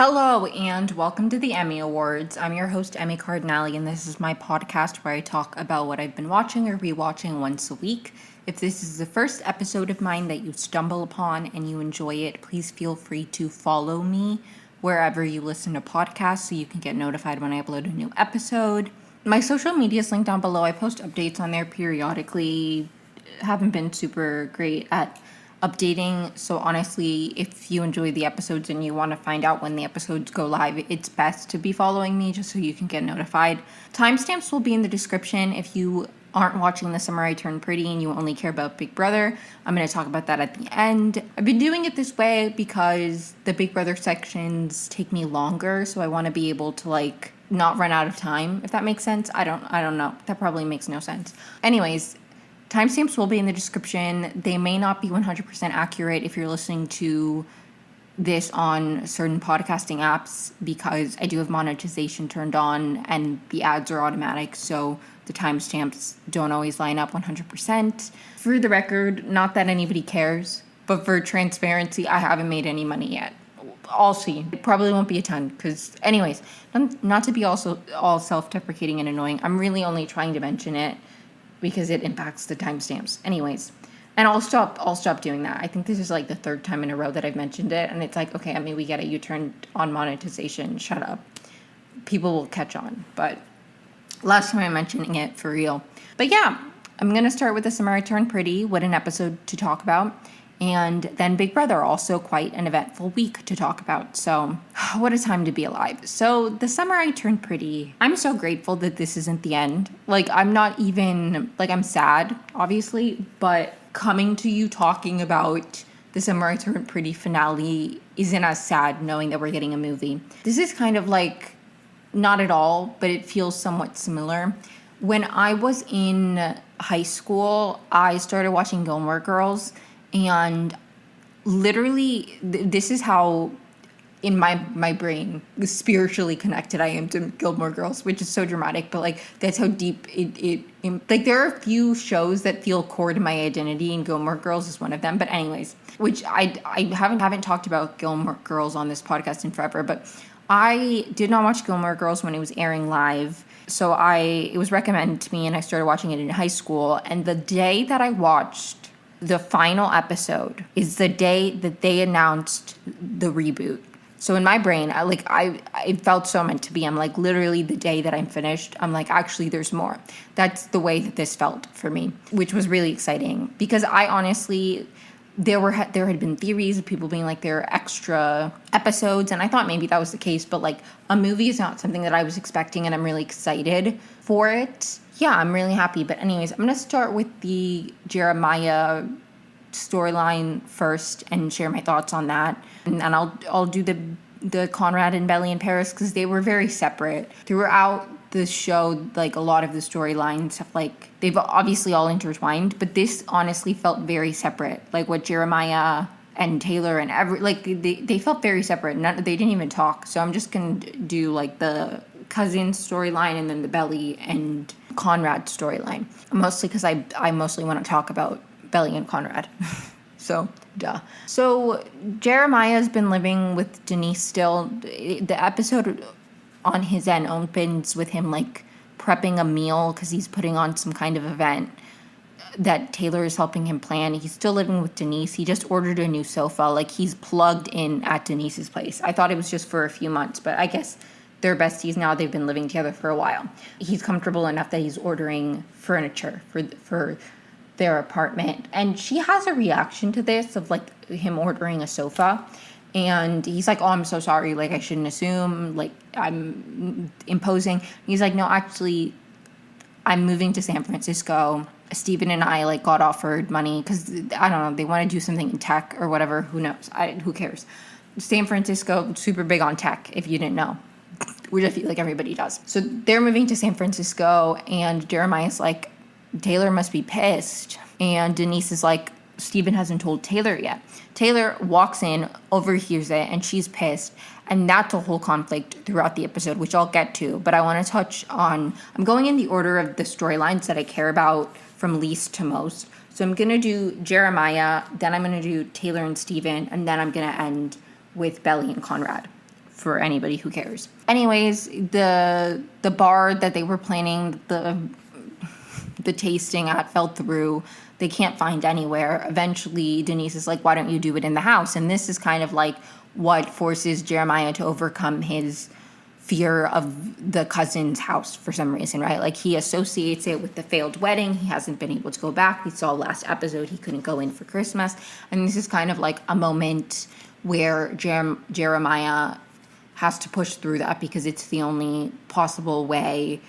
Hello and welcome to the Emmy Awards. I'm your host, Emmy Cardinale, and this is my podcast where I talk about what I've been watching or rewatching once a week. If this is the first episode of mine that you stumble upon and you enjoy it, please feel free to follow me wherever you listen to podcasts so you can get notified when I upload a new episode. My social media is linked down below. I post updates on there periodically. Haven't been super great at updating, so honestly, if you enjoy the episodes and you want to find out when the episodes go live, it's best to be following me just so you can get notified. Timestamps will be in the description. If you aren't watching The Summer I Turned Pretty and you only care about Big Brother, I'm going to talk about that at the end. I've been doing it this way because the Big Brother sections take me longer, so I want to be able to not run out of time, if that makes sense. I don't know. That probably makes no sense. Anyways, timestamps will be in the description. They may not be 100% accurate if you're listening to this on certain podcasting apps because I do have monetization turned on and the ads are automatic, so the timestamps don't always line up 100%. For the record, not that anybody cares, but for transparency, I haven't made any money yet. I'll see. It probably won't be a ton because, anyways, not to be also all self-deprecating and annoying, I'm really only trying to mention it because it impacts the timestamps. Anyways, and I'll stop doing that. I think this is the third time in a row that I've mentioned it, and it's okay, I mean, we get it. You turned on monetization. Shut up. People will catch on. But last time I'm mentioning it for real. But yeah, I'm going to start with The Summer I Turned Pretty. What an episode to talk about. And then Big Brother, also quite an eventful week to talk about. So what a time to be alive. So The Summer I Turned Pretty, I'm so grateful that this isn't the end. I'm not even, I'm sad, obviously, but coming to you talking about The Summer I Turned Pretty finale isn't as sad knowing that we're getting a movie. This is kind of not at all, but it feels somewhat similar. When I was in high school, I started watching Gilmore Girls. And literally, this is how, in my brain, spiritually connected I am to Gilmore Girls, which is so dramatic, but that's how deep it there are a few shows that feel core to my identity, and Gilmore Girls is one of them. But anyways, which I haven't talked about Gilmore Girls on this podcast in forever, but I did not watch Gilmore Girls when it was airing live. So it was recommended to me, and I started watching it in high school. And the day that I watched the final episode is the day that they announced the reboot. So in my brain, it felt so meant to be. I'm literally the day that I'm finished, I'm actually there's more. That's the way that this felt for me, which was really exciting because I honestly, there had been theories of people being there are extra episodes, and I thought maybe that was the case, but a movie is not something that I was expecting, and I'm really excited for it. Yeah, I'm really happy. But anyways, I'm going to start with the Jeremiah storyline first and share my thoughts on that. And then I'll do the Conrad and Belly in Paris because they were very separate. Throughout the show, a lot of the storylines have they've obviously all intertwined, but this honestly felt very separate. What Jeremiah and Taylor and they felt very separate. They didn't even talk. So I'm just going to do the cousin storyline and then the Belly and Conrad storyline, mostly because I mostly want to talk about Belly and Conrad. So duh. So Jeremiah's been living with Denise still. The episode on his end opens with him prepping a meal because he's putting on some kind of event that Taylor is helping him plan. He's still living with Denise. He just ordered a new sofa. He's plugged in at Denise's place. I thought it was just for a few months, but I guess they're besties now. They've been living together for a while. He's comfortable enough that he's ordering furniture for their apartment. And she has a reaction to this of him ordering a sofa. And he's oh, I'm so sorry. I shouldn't assume. I'm imposing. He's no, actually, I'm moving to San Francisco. Steven and I got offered money because, I don't know, they want to do something in tech or whatever. Who knows? Who cares? San Francisco, super big on tech, if you didn't know. Which I feel everybody does. So they're moving to San Francisco, and Jeremiah's Taylor must be pissed. And Denise is Steven hasn't told Taylor yet. Taylor walks in, overhears it, and she's pissed. And that's a whole conflict throughout the episode, which I'll get to. But I want to touch on, I'm going in the order of the storylines that I care about from least to most. So I'm going to do Jeremiah, then I'm going to do Taylor and Steven, and then I'm going to end with Belly and Conrad. for anybody who cares. Anyways, the bar that they were planning the tasting at fell through. They can't find anywhere. Eventually, Denise is like, why don't you do it in the house? And this is kind of like what forces Jeremiah to overcome his fear of the cousin's house for some reason, right? Like, he associates it with the failed wedding. He hasn't been able to go back. We saw last episode he couldn't go in for Christmas. And this is kind of like a moment where Jeremiah has to push through that because it's the only possible way.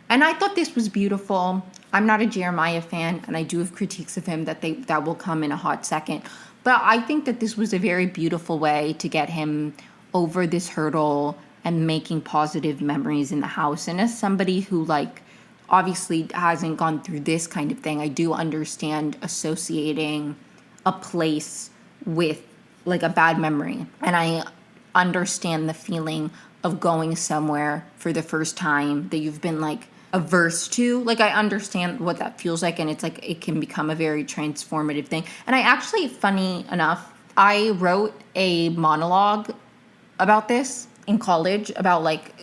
And I thought this was beautiful. I'm not a Jeremiah fan, and I do have critiques of him that will come in a hot second. But I think that this was a very beautiful way to get him over this hurdle and making positive memories in the house. And as somebody who, like, obviously hasn't gone through this kind of thing, I do understand associating a place with, like, a bad memory. And I understand the feeling of going somewhere for the first time that you've been, like, averse to. Like, I understand what that feels like, and it's like it can become a very transformative thing. And I actually, funny enough, I wrote a monologue about this in college, about like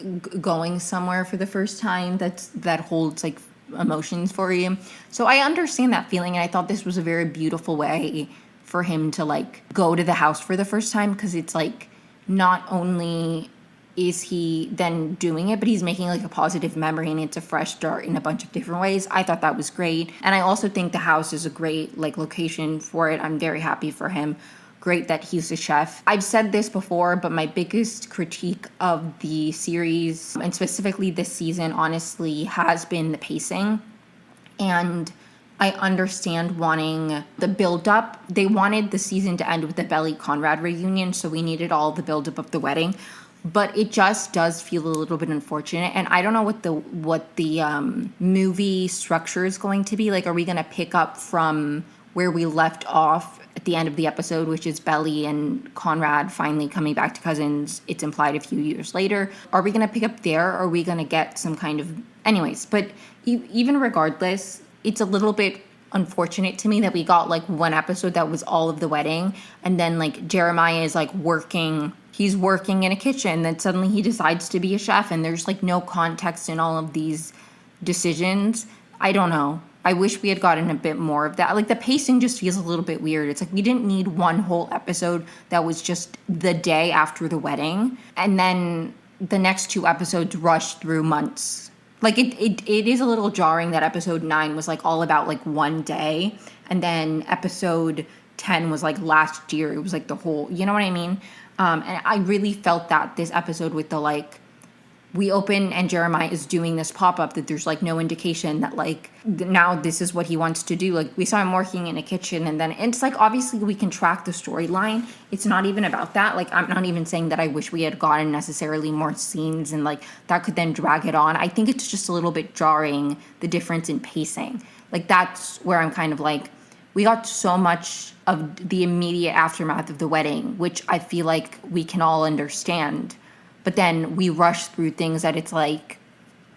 going somewhere for the first time that holds like emotions for you. So I understand that feeling, and I thought this was a very beautiful way for him to like go to the house for the first time, because it's like not only is he then doing it, but he's making like a positive memory, and it's a fresh start in a bunch of different ways. I thought that was great. And I also think the house is a great like location for it. I'm very happy for him. Great that he's a chef. I've said this before, but my biggest critique of the series, and specifically this season, honestly, has been the pacing. And I understand wanting the build-up. They wanted the season to end with the Belly Conrad reunion, so we needed all the build-up of the wedding. But it just does feel a little bit unfortunate, and I don't know what the movie structure is going to be. Like, are we going to pick up from where we left off at the end of the episode, which is Belly and Conrad finally coming back to cousins? It's implied a few years later. Are we going to pick up there, or are we going to get some kind of... Anyways, but even regardless, it's a little bit unfortunate to me that we got like one episode that was all of the wedding, and then like Jeremiah is like working... He's working in a kitchen, then suddenly he decides to be a chef, and there's like no context in all of these decisions. I don't know. I wish we had gotten a bit more of that. Like, the pacing just feels a little bit weird. It's like we didn't need one whole episode that was just the day after the wedding, and then the next two episodes rushed through months. Like, it is a little jarring that episode 9 was like all about like one day, and then episode 10 was like last year. It was like the whole, you know what I mean? And I really felt that this episode with the, like, we open and Jeremiah is doing this pop-up that there's, like, no indication that, like, now this is what he wants to do. Like, we saw him working in a kitchen, and then it's, like, obviously we can track the storyline. It's not even about that. Like, I'm not even saying that I wish we had gotten necessarily more scenes and, like, that could then drag it on. I think it's just a little bit jarring, the difference in pacing. Like, that's where I'm kind of, like, we got so much of the immediate aftermath of the wedding, which I feel like we can all understand. But then we rush through things that it's like,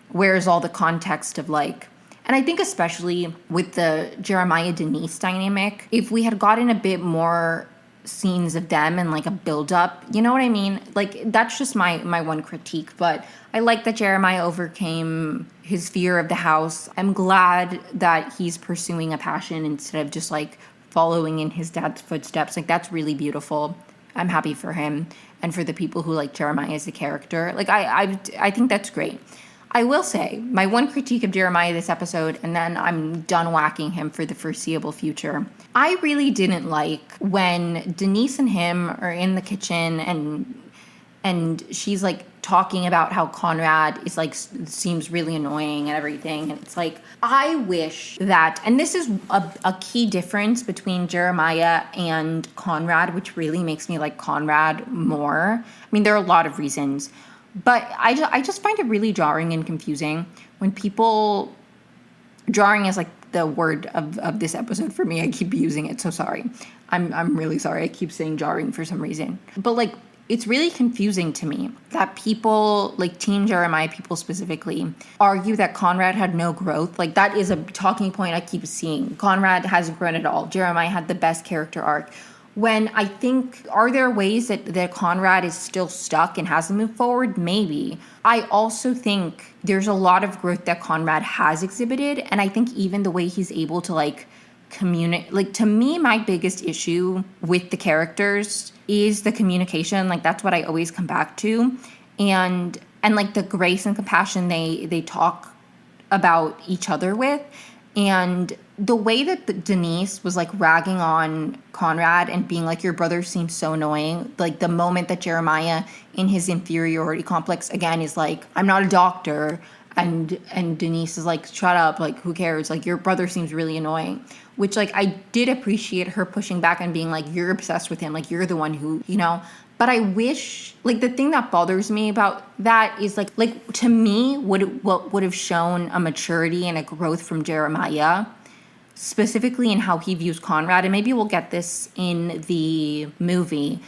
where's all the context of like... And I think especially with the Jeremiah-Denise dynamic, if we had gotten a bit more scenes of them and like a build-up, you know what I mean? Like, that's just my one critique. But I like that Jeremiah overcame his fear of the house. I'm glad that he's pursuing a passion instead of just like following in his dad's footsteps. Like, that's really beautiful. I'm happy for him and for the people who like Jeremiah as a character. Like, I think that's great. I will say, my one critique of Jeremiah this episode, and then I'm done whacking him for the foreseeable future. I really didn't like when Denise and him are in the kitchen and she's like talking about how Conrad is like seems really annoying and everything, and it's like, I wish that, and this is a key difference between Jeremiah and Conrad, which really makes me like Conrad more. I mean, there are a lot of reasons, but I just find it really jarring and confusing when people... Jarring is like the word of this episode for me. I keep using it, so sorry. I'm really sorry. I keep saying jarring for some reason. But like, it's really confusing to me that people, like Team Jeremiah people specifically, argue that Conrad had no growth. Like, that is a talking point I keep seeing. Conrad hasn't grown at all. Jeremiah had the best character arc. when I think, are there ways that Conrad is still stuck and hasn't moved forward? Maybe. I also think there's a lot of growth that Conrad has exhibited, and I think even the way he's able to like communicate, like to me, my biggest issue with the characters is the communication. Like that's what I always come back to, and like the grace and compassion they talk about each other with. And the way that Denise was like ragging on Conrad and being like, your brother seems so annoying. Like the moment that Jeremiah in his inferiority complex again is like, I'm not a doctor. And Denise is like, shut up. Like, who cares? Like, your brother seems really annoying. Which like, I did appreciate her pushing back and being like, you're obsessed with him. Like, you're the one who, you know. But I wish, like, the thing that bothers me about that is, like to me, what would have shown a maturity and a growth from Jeremiah, specifically in how he views Conrad, and maybe we'll get this in the movie.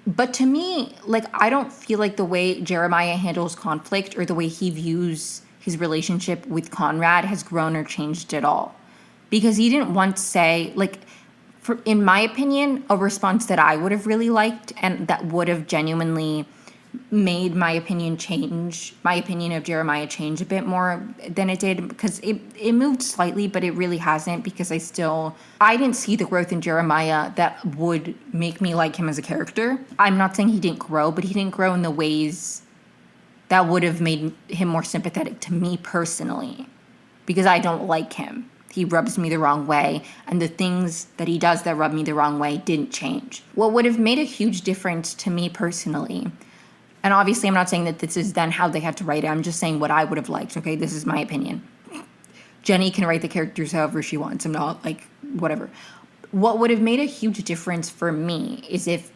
But to me, like, I don't feel like the way Jeremiah handles conflict or the way he views his relationship with Conrad has grown or changed at all. Because he didn't once say, like, in my opinion, a response that I would have really liked and that would have genuinely made my opinion of Jeremiah change a bit more than it did, because it moved slightly, but it really hasn't, because I didn't see the growth in Jeremiah that would make me like him as a character. I'm not saying he didn't grow, but he didn't grow in the ways that would have made him more sympathetic to me personally, because I don't like him. He rubs me the wrong way, and the things that he does that rub me the wrong way didn't change. What would have made a huge difference to me personally, and obviously I'm not saying that this is then how they had to write it, I'm just saying what I would have liked, okay? This is my opinion. Jenny can write the characters however she wants. I'm not, like, whatever. What would have made a huge difference for me is if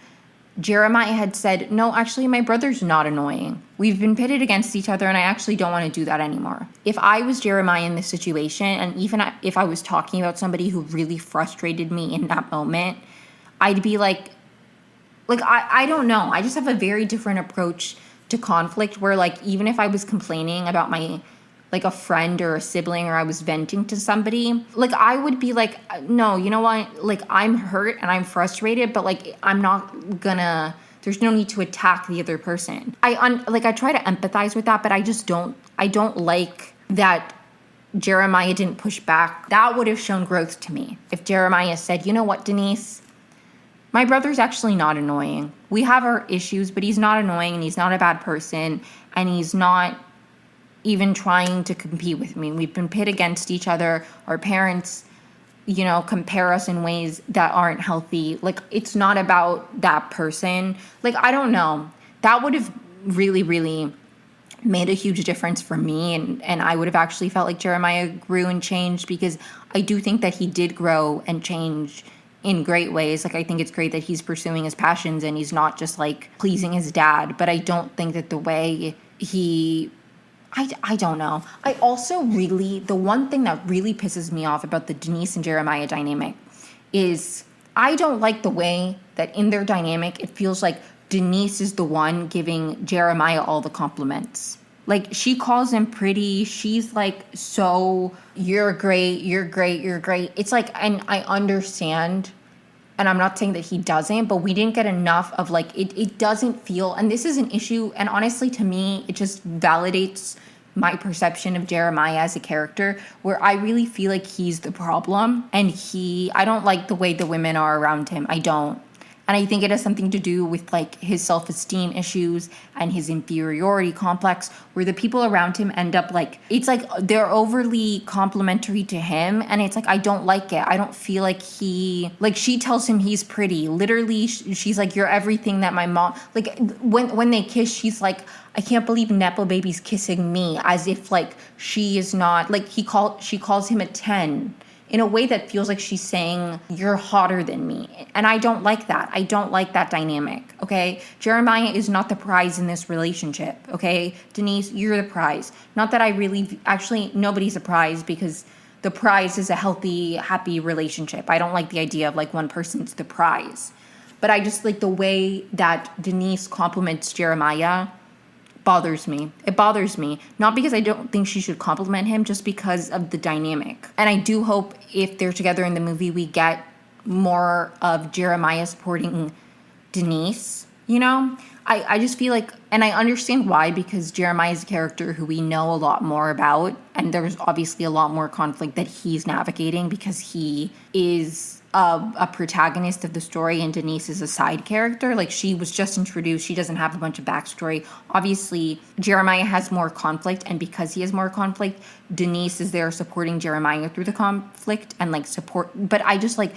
Jeremiah had said, no, actually, my brother's not annoying. We've been pitted against each other, and I actually don't want to do that anymore. If I was Jeremiah in this situation, and even if I was talking about somebody who really frustrated me in that moment, I'd be like, I don't know. I just have a very different approach to conflict where, like, even if I was complaining about my, like, a friend or a sibling, or I was venting to somebody, like, I would be like, no, you know what? Like, I'm hurt and I'm frustrated, but, like, I'm not gonna, there's no need to attack the other person. I try to empathize with that, but I don't like that Jeremiah didn't push back. That would have shown growth to me. If Jeremiah said, you know what, Denise? My brother's actually not annoying. We have our issues, but he's not annoying, and he's not a bad person, and he's not even trying to compete with me. We've been pit against each other. Our parents, you know, compare us in ways that aren't healthy. Like, it's not about that person. Like, I don't know. That would have really, really made a huge difference for me. And I would have actually felt like Jeremiah grew and changed, because I do think that he did grow and change in great ways. Like, I think it's great that he's pursuing his passions and he's not just, like, pleasing his dad. But I don't think that the way I don't know. I also really, the one thing that really pisses me off about the Denise and Jeremiah dynamic is I don't like the way that in their dynamic, it feels like Denise is the one giving Jeremiah all the compliments. Like, she calls him pretty. She's like, so, you're great, you're great, you're great. It's like, and I understand, and I'm not saying that he doesn't, but we didn't get enough of, like, it doesn't feel, and this is an issue, and honestly, to me, it just validates my perception of Jeremiah as a character, where I really feel like he's the problem, and I don't like the way the women are around him. I don't. And I think it has something to do with, like, his self-esteem issues and his inferiority complex, where the people around him end up, like, it's like they're overly complimentary to him. And it's like, I don't like it. I don't feel like she tells him he's pretty. Literally, she's like, you're everything that my mom, like, when they kiss, she's like, I can't believe Nepo Baby's kissing me, as if, like, she is not, like, she calls him a 10. In a way that feels like she's saying, you're hotter than me. And I don't like that. I don't like that dynamic, okay? Jeremiah is not the prize in this relationship, okay? Denise, you're the prize. Not that actually, nobody's a prize, because the prize is a healthy, happy relationship. I don't like the idea of, like, one person's the prize. But I just like the way that Denise compliments Jeremiah bothers me. It bothers me. Not because I don't think she should compliment him, just because of the dynamic. And I do hope if they're together in the movie, we get more of Jeremiah supporting Denise, you know? I just feel like, and I understand why, because Jeremiah is a character who we know a lot more about, and there's obviously a lot more conflict that he's navigating because he is a protagonist of the story and Denise is a side character. Like, she was just introduced, she doesn't have a bunch of backstory. Obviously, Jeremiah has more conflict, and because he has more conflict, Denise is there supporting Jeremiah through the conflict and like support. But I just like,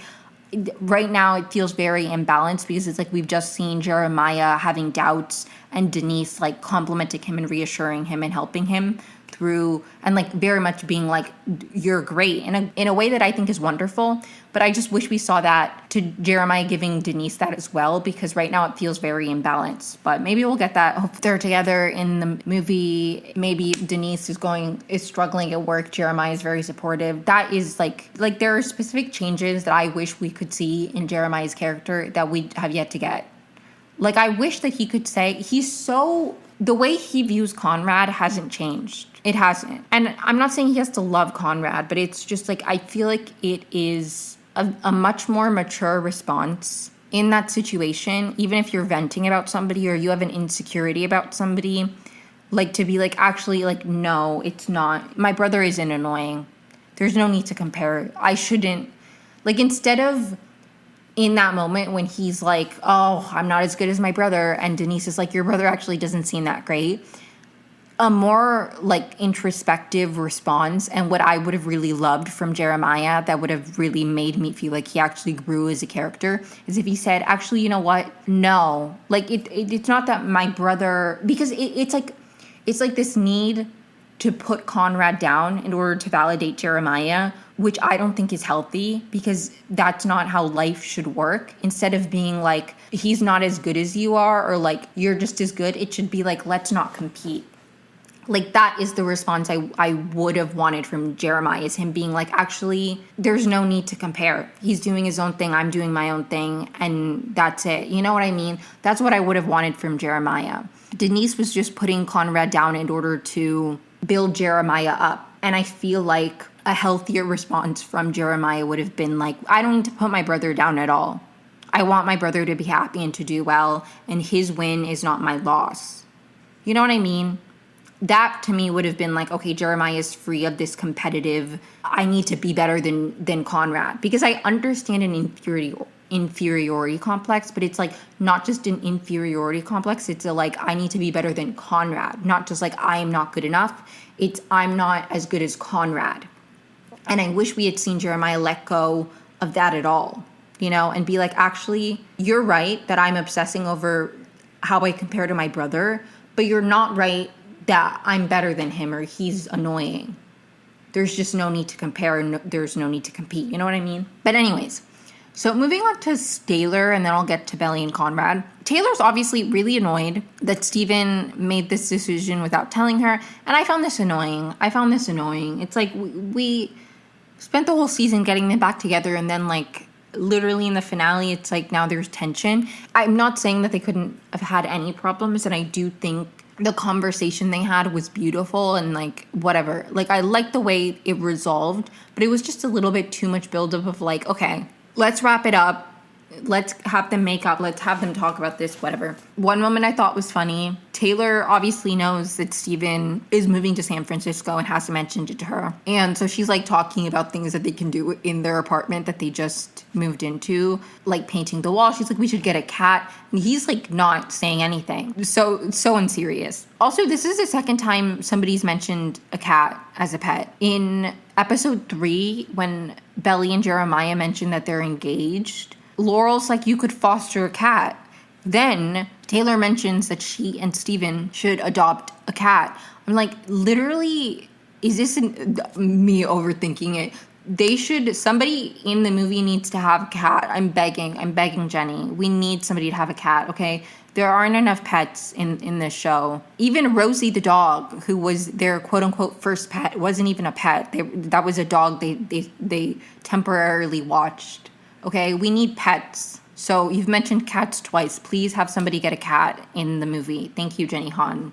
right now it feels very imbalanced because it's like we've just seen Jeremiah having doubts and Denise like complimenting him and reassuring him and helping him through, and like very much being like, you're great in a way that I think is wonderful. But I just wish we saw that to Jeremiah giving Denise that as well, because right now it feels very imbalanced. But maybe we'll get that. Hope they're together in the movie. Maybe Denise is struggling at work. Jeremiah is very supportive. That is like there are specific changes that I wish we could see in Jeremiah's character that we have yet to get. Like, I wish that he could say the way he views Conrad hasn't changed. It hasn't. And I'm not saying he has to love Conrad, but it's just like, I feel like it is a much more mature response in that situation, even if you're venting about somebody or you have an insecurity about somebody, like to be like, actually, like, no, it's not. My brother isn't annoying. There's no need to compare. I shouldn't, like, instead of in that moment when he's like, oh, I'm not as good as my brother, and Denise is like, your brother actually doesn't seem that great, a more like introspective response, and what I would have really loved from Jeremiah that would have really made me feel like he actually grew as a character is if he said, actually, you know what? No, like it's not that my brother, because it's like this need to put Conrad down in order to validate Jeremiah, which I don't think is healthy, because that's not how life should work. Instead of being like, he's not as good as you are, or like, you're just as good, it should be like, let's not compete. Like, that is the response I would have wanted from Jeremiah, is him being like, actually, there's no need to compare. He's doing his own thing, I'm doing my own thing, and that's it. You know what I mean? That's what I would have wanted from Jeremiah. Denise was just putting Conrad down in order to build Jeremiah up. And I feel like a healthier response from Jeremiah would have been like, I don't need to put my brother down at all. I want my brother to be happy and to do well, and his win is not my loss. You know what I mean? That to me would have been like, okay, Jeremiah is free of this competitive, I need to be better than Conrad. Because I understand an inferiority complex, but it's like not just an inferiority complex, it's a like, I need to be better than Conrad. Not just like, I am not good enough, it's I'm not as good as Conrad. And I wish we had seen Jeremiah let go of that at all, you know, and be like, actually, you're right that I'm obsessing over how I compare to my brother, but you're not right that I'm better than him or he's annoying. There's just no need to compare, and there's no need to compete. You know what I mean? But anyways, so moving on to Taylor, and then I'll get to Belly and Conrad. Taylor's obviously really annoyed that Steven made this decision without telling her, and I found this annoying. It's like we spent the whole season getting them back together, and then like literally in the finale, it's like now there's tension. I'm not saying that they couldn't have had any problems, and I do think the conversation they had was beautiful and like whatever. Like, I liked the way it resolved, but it was just a little bit too much buildup of like, okay, let's wrap it up. Let's have them make up. Let's have them talk about this, whatever. One moment I thought was funny. Taylor obviously knows that Steven is moving to San Francisco and hasn't mentioned it to her. And so she's like talking about things that they can do in their apartment that they just moved into, like painting the wall. She's like, we should get a cat. And he's like not saying anything. So unserious. Also, this is the second time somebody's mentioned a cat as a pet. In episode 3, when Belly and Jeremiah mentioned that they're engaged, Laurel's like, you could foster a cat. Then Taylor mentions that she and Steven should adopt a cat. I'm like, literally, is this me overthinking it? Somebody in the movie needs to have a cat. I'm begging Jenny. We need somebody to have a cat, okay? There aren't enough pets in this show. Even Rosie the dog, who was their quote-unquote first pet, wasn't even a pet. That was a dog they temporarily watched. Okay, we need pets. So you've mentioned cats twice. Please have somebody get a cat in the movie. Thank you, Jenny Han.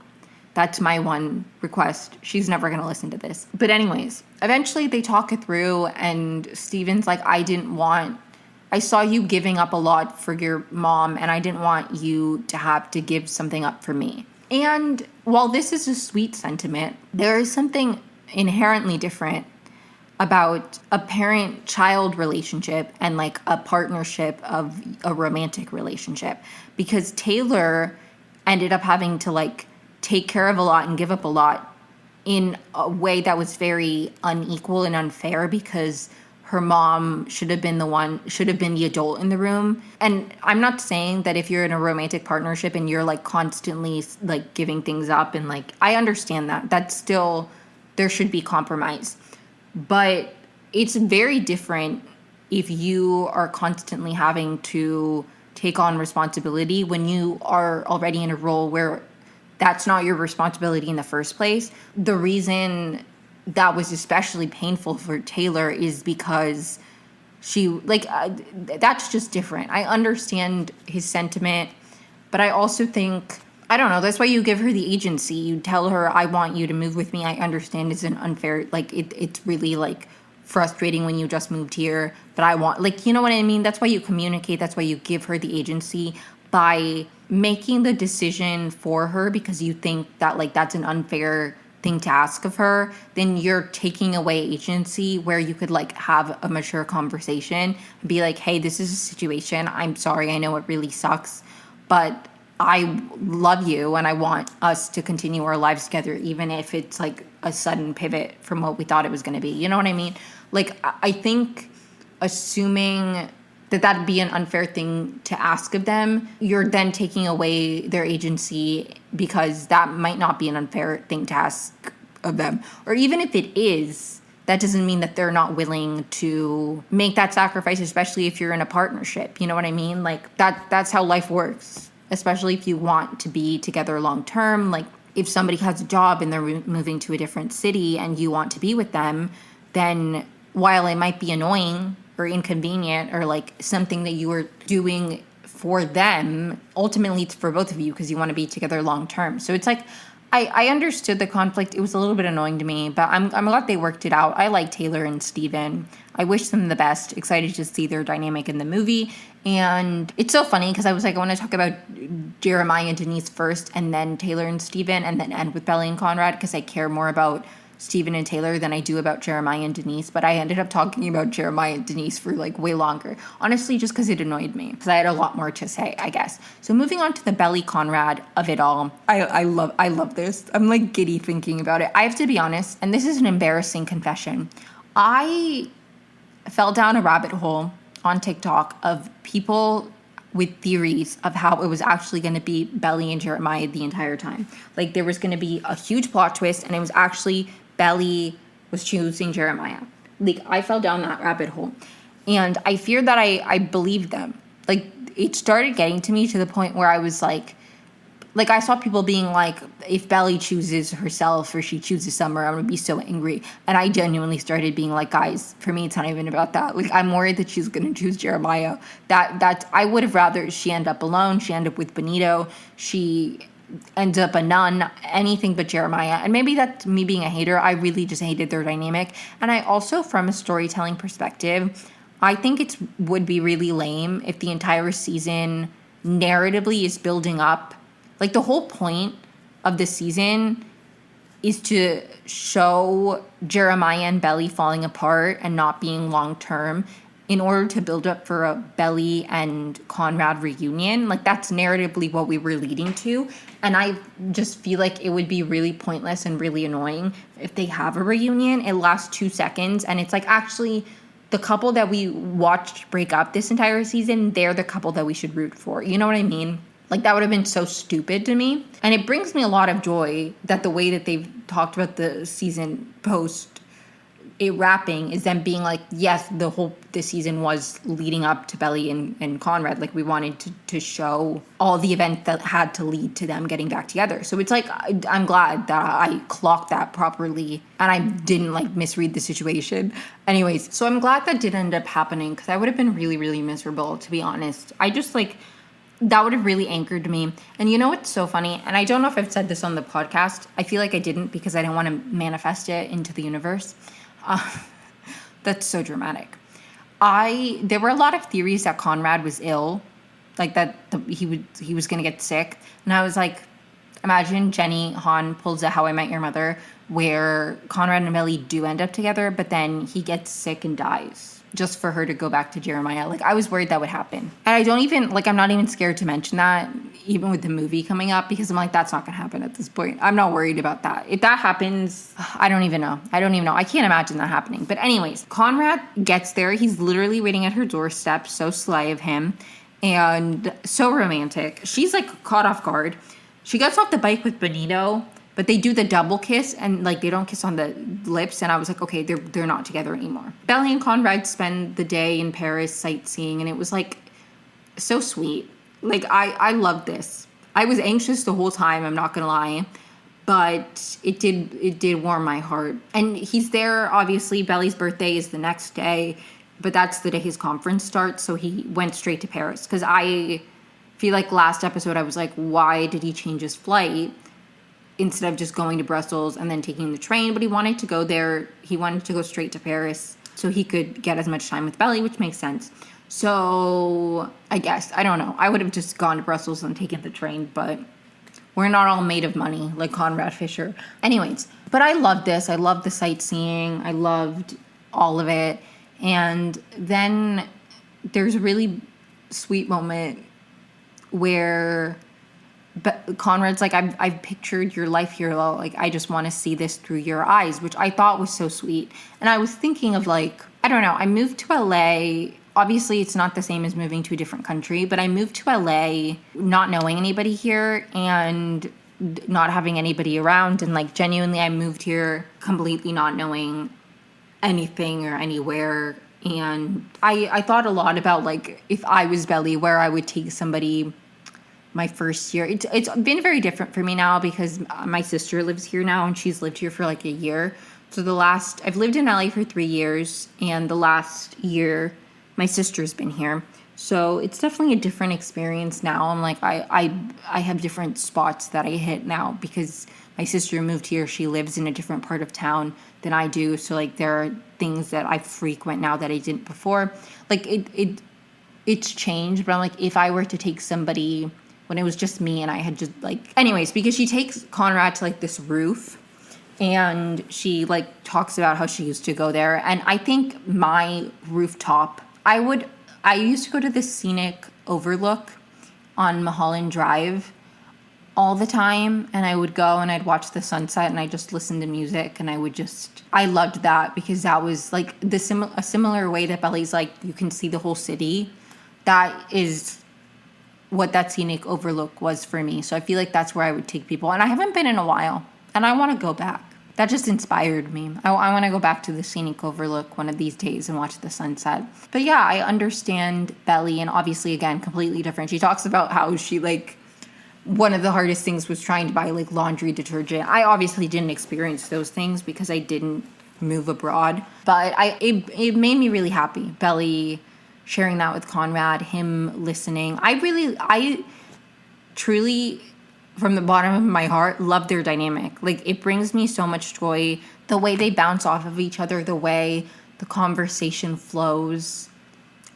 That's my one request. She's never going to listen to this. But anyways, eventually they talk it through, and Steven's like, I didn't want I saw you giving up a lot for your mom, and I didn't want you to have to give something up for me. And while this is a sweet sentiment, there is something inherently different about a parent-child relationship and like a partnership of a romantic relationship, because Taylor ended up having to like take care of a lot and give up a lot in a way that was very unequal and unfair, because her mom should have been the adult in the room. And I'm not saying that if you're in a romantic partnership and you're like constantly like giving things up, and like I understand that that's still, there should be compromise. But it's very different if you are constantly having to take on responsibility when you are already in a role where that's not your responsibility in the first place. The reason that was especially painful for Taylor is because she, like, that's just different. I understand his sentiment, but I also think, I don't know, that's why you give her the agency. You tell her, I want you to move with me. I understand it's an unfair, like, it's really, like, frustrating when you just moved here, but I want, like, you know what I mean? That's why you communicate. That's why you give her the agency by making the decision for her, because you think that, like, that's an unfair thing to ask of her. Then you're taking away agency where you could, like, have a mature conversation and be like, hey, this is a situation. I'm sorry. I know it really sucks, but I love you and I want us to continue our lives together, even if it's like a sudden pivot from what we thought it was going to be. You know what I mean? Like, I think assuming that that'd be an unfair thing to ask of them, you're then taking away their agency, because that might not be an unfair thing to ask of them. Or even if it is, that doesn't mean that they're not willing to make that sacrifice, especially if you're in a partnership. You know what I mean? Like, that's how life works, especially if you want to be together long term. Like, if somebody has a job and they're moving to a different city and you want to be with them, then while it might be annoying or inconvenient or like something that you are doing for them, ultimately it's for both of you because you want to be together long term. So it's like, I understood the conflict. It was a little bit annoying to me, but I'm glad they worked it out. I like Taylor and Steven. I wish them the best. Excited to see their dynamic in the movie. And it's so funny because I was like, I want to talk about Jeremiah and Denise first, and then Taylor and Steven, and then end with Belly and Conrad, because I care more about Steven and Taylor than I do about Jeremiah and Denise. But I ended up talking about Jeremiah and Denise for like way longer, honestly, just because it annoyed me, because I had a lot more to say, I guess. So moving on to the Belly Conrad of it all, I love this. I'm like giddy thinking about it. I have to be honest, and this is an embarrassing confession, I fell down a rabbit hole on TikTok of people with theories of how it was actually going to be Belly and Jeremiah the entire time. Like, there was going to be a huge plot twist, and it was actually Belly was choosing Jeremiah. Like, I fell down that rabbit hole, and I fear that I believed them. Like, it started getting to me to the point where I was like I saw people being like, if Belly chooses herself or she chooses Summer, I'm going to be so angry. And I genuinely started being like, guys, for me, it's not even about that. Like, I'm worried that she's going to choose Jeremiah. That I would have rather she end up alone. She end up with Benito. She ends up a nun, anything but Jeremiah. And maybe that's me being a hater. I really just hated their dynamic. And I also, from a storytelling perspective, I think it would be really lame if the entire season narratively is building up. Like, the whole point of the season is to show Jeremiah and Belly falling apart and not being long-term in order to build up for a Belly and Conrad reunion. Like, that's narratively what we were leading to. And I just feel like it would be really pointless and really annoying if they have a reunion. It lasts 2 seconds, and it's like, actually, the couple that we watched break up this entire season, they're the couple that we should root for. You know what I mean? Like, that would have been so stupid to me. And it brings me a lot of joy that the way that they've talked about the season post it wrapping is them being like, yes, this season was leading up to Belly and Conrad. Like, we wanted to show all the events that had to lead to them getting back together. So it's like, I'm glad that I clocked that properly and I didn't like misread the situation. Anyways, so I'm glad that did end up happening, because I would have been really, really miserable, to be honest. I just like, that would have really anchored me. And you know what's so funny? And I don't know if I've said this on the podcast. I feel like I didn't, because I didn't want to manifest it into the universe. That's so dramatic. There were a lot of theories that Conrad was ill, like that he was gonna get sick, and I was like, imagine Jenny Han pulls a How I Met Your Mother, where Conrad and Belly do end up together, but then he gets sick and dies just for her to go back to Jeremiah. Like, I was worried that would happen. And I don't even, like, I'm not even scared to mention that, even with the movie coming up, because I'm like, that's not going to happen at this point. I'm not worried about that. If that happens, I don't even know. I can't imagine that happening. But anyways, Conrad gets there. He's literally waiting at her doorstep. So slay of him. And so romantic. She's, like, caught off guard. She gets off the bike with Benito, but they do the double kiss, and like they don't kiss on the lips, and I was like, okay, they're not together anymore. Belly and Conrad spend the day in Paris sightseeing, and it was like so sweet. Like I loved this. I was anxious the whole time, I'm not gonna lie, but it did warm my heart. And he's there, obviously. Belly's birthday is the next day, but that's the day his conference starts, so he went straight to Paris. Because I feel like last episode I was like, why did he change his flight instead of just going to Brussels and then taking the train? But he wanted to go there. He wanted to go straight to Paris so he could get as much time with Belly, which makes sense. So I guess, I don't know. I would have just gone to Brussels and taken the train, but we're not all made of money like Conrad Fisher. Anyways, but I loved this. I loved the sightseeing. I loved all of it. And then there's a really sweet moment where Conrad's like, I've pictured your life here, like I just want to see this through your eyes, which I thought was so sweet. And I was thinking of like, I don't know, I moved to LA. Obviously it's not the same as moving to a different country, but I moved to LA not knowing anybody here and not having anybody around, and like genuinely I moved here completely not knowing anything or anywhere. And I thought a lot about like if I was Belly, where I would take somebody my first year. It's been very different for me now because my sister lives here now and she's lived here for like a year. So I've lived in LA for 3 years, and the last year my sister's been here. So it's definitely a different experience now. I'm like, I have different spots that I hit now because my sister moved here. She lives in a different part of town than I do. So like there are things that I frequent now that I didn't before. Like it's changed, but I'm like, if I were to take somebody when it was just me and I had just like, anyways, because she takes Conrad to like this roof and she like talks about how she used to go there. And I think my rooftop, I used to go to this scenic overlook on Mulholland Drive all the time, and I would go and I'd watch the sunset and I just listen to music, and I loved that because that was like a similar way that Belly's like, you can see the whole city. That is what that scenic overlook was for me. So I feel like that's where I would take people, and I haven't been in a while and I want to go back. That just inspired me. I want to go back to the scenic overlook one of these days and watch the sunset. But yeah, I understand Belly, and obviously again, completely different. She talks about how she like, one of the hardest things was trying to buy like laundry detergent. I obviously didn't experience those things because I didn't move abroad, but it made me really happy. Belly sharing that with Conrad, him listening. I truly, from the bottom of my heart, love their dynamic. Like, it brings me so much joy. The way they bounce off of each other, the way the conversation flows.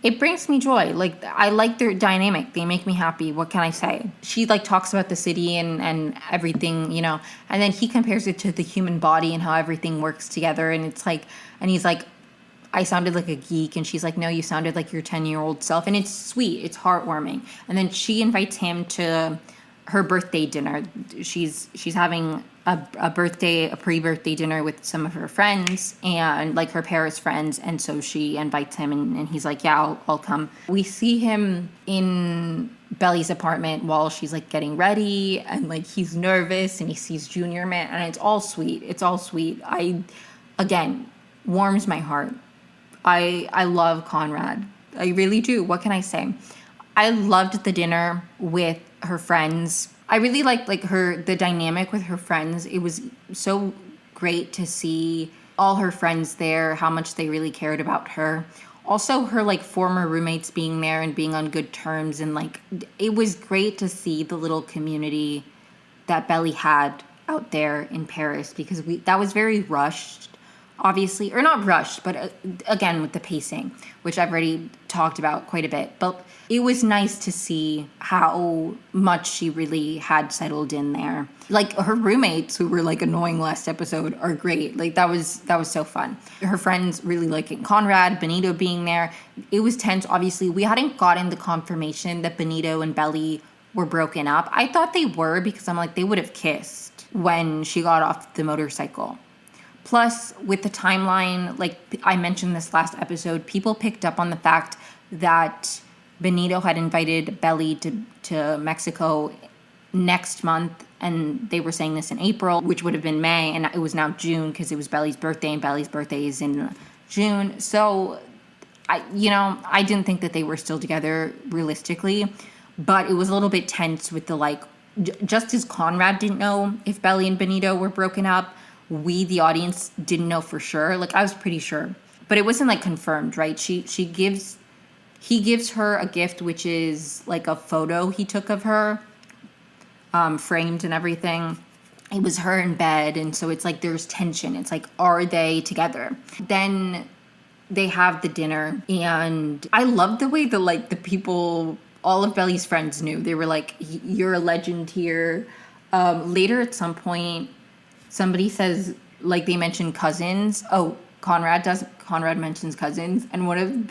It brings me joy. Like, I like their dynamic. They make me happy. What can I say? She, like, talks about the city and everything, you know. And then he compares it to the human body and how everything works together. And it's like, and he's like, I sounded like a geek. And she's like, no, you sounded like your 10-year-old self. And it's sweet. It's heartwarming. And then she invites him to her birthday dinner. She's having a pre-birthday dinner with some of her friends and like her Paris friends, and so she invites him, and he's like, yeah, I'll come. We see him in Belly's apartment while she's like getting ready, and like he's nervous, and he sees Junior Man, and it's all sweet. Again, warms my heart. I love Conrad. I really do. What can I say? I loved the dinner with her friends. I really liked the dynamic with her friends. It was so great to see all her friends there, how much they really cared about her. Also, her like former roommates being there and being on good terms, and like it was great to see the little community that Belly had out there in Paris, because that was very rushed. obviously, or not rushed, but again with the pacing, which I've already talked about quite a bit. But it was nice to see how much she really had settled in there. Like her roommates, who were like annoying last episode, are great. Like that was so fun. Her friends really liking Conrad, Benito being there. It was tense. Obviously, we hadn't gotten the confirmation that Benito and Belly were broken up. I thought they were, because I'm like, they would have kissed when she got off the motorcycle. Plus, with the timeline, like I mentioned this last episode, people picked up on the fact that Benito had invited Belly to Mexico next month, and they were saying this in April, which would have been May, and it was now June because it was Belly's birthday, and Belly's birthday is in June. So, I didn't think that they were still together realistically, but it was a little bit tense with the like, just as Conrad didn't know if Belly and Benito were broken up, we, the audience, didn't know for sure. Like, I was pretty sure, but it wasn't like confirmed, right? He gives her a gift, which is like a photo he took of her, framed and everything. It was her in bed, and so it's like there's tension. It's like, are they together? Then they have the dinner, and I love the way the people, all of Belly's friends knew. They were like, you're a legend here. Later at some point, somebody says, like, they mention cousins. Oh, Conrad mentions cousins, and one of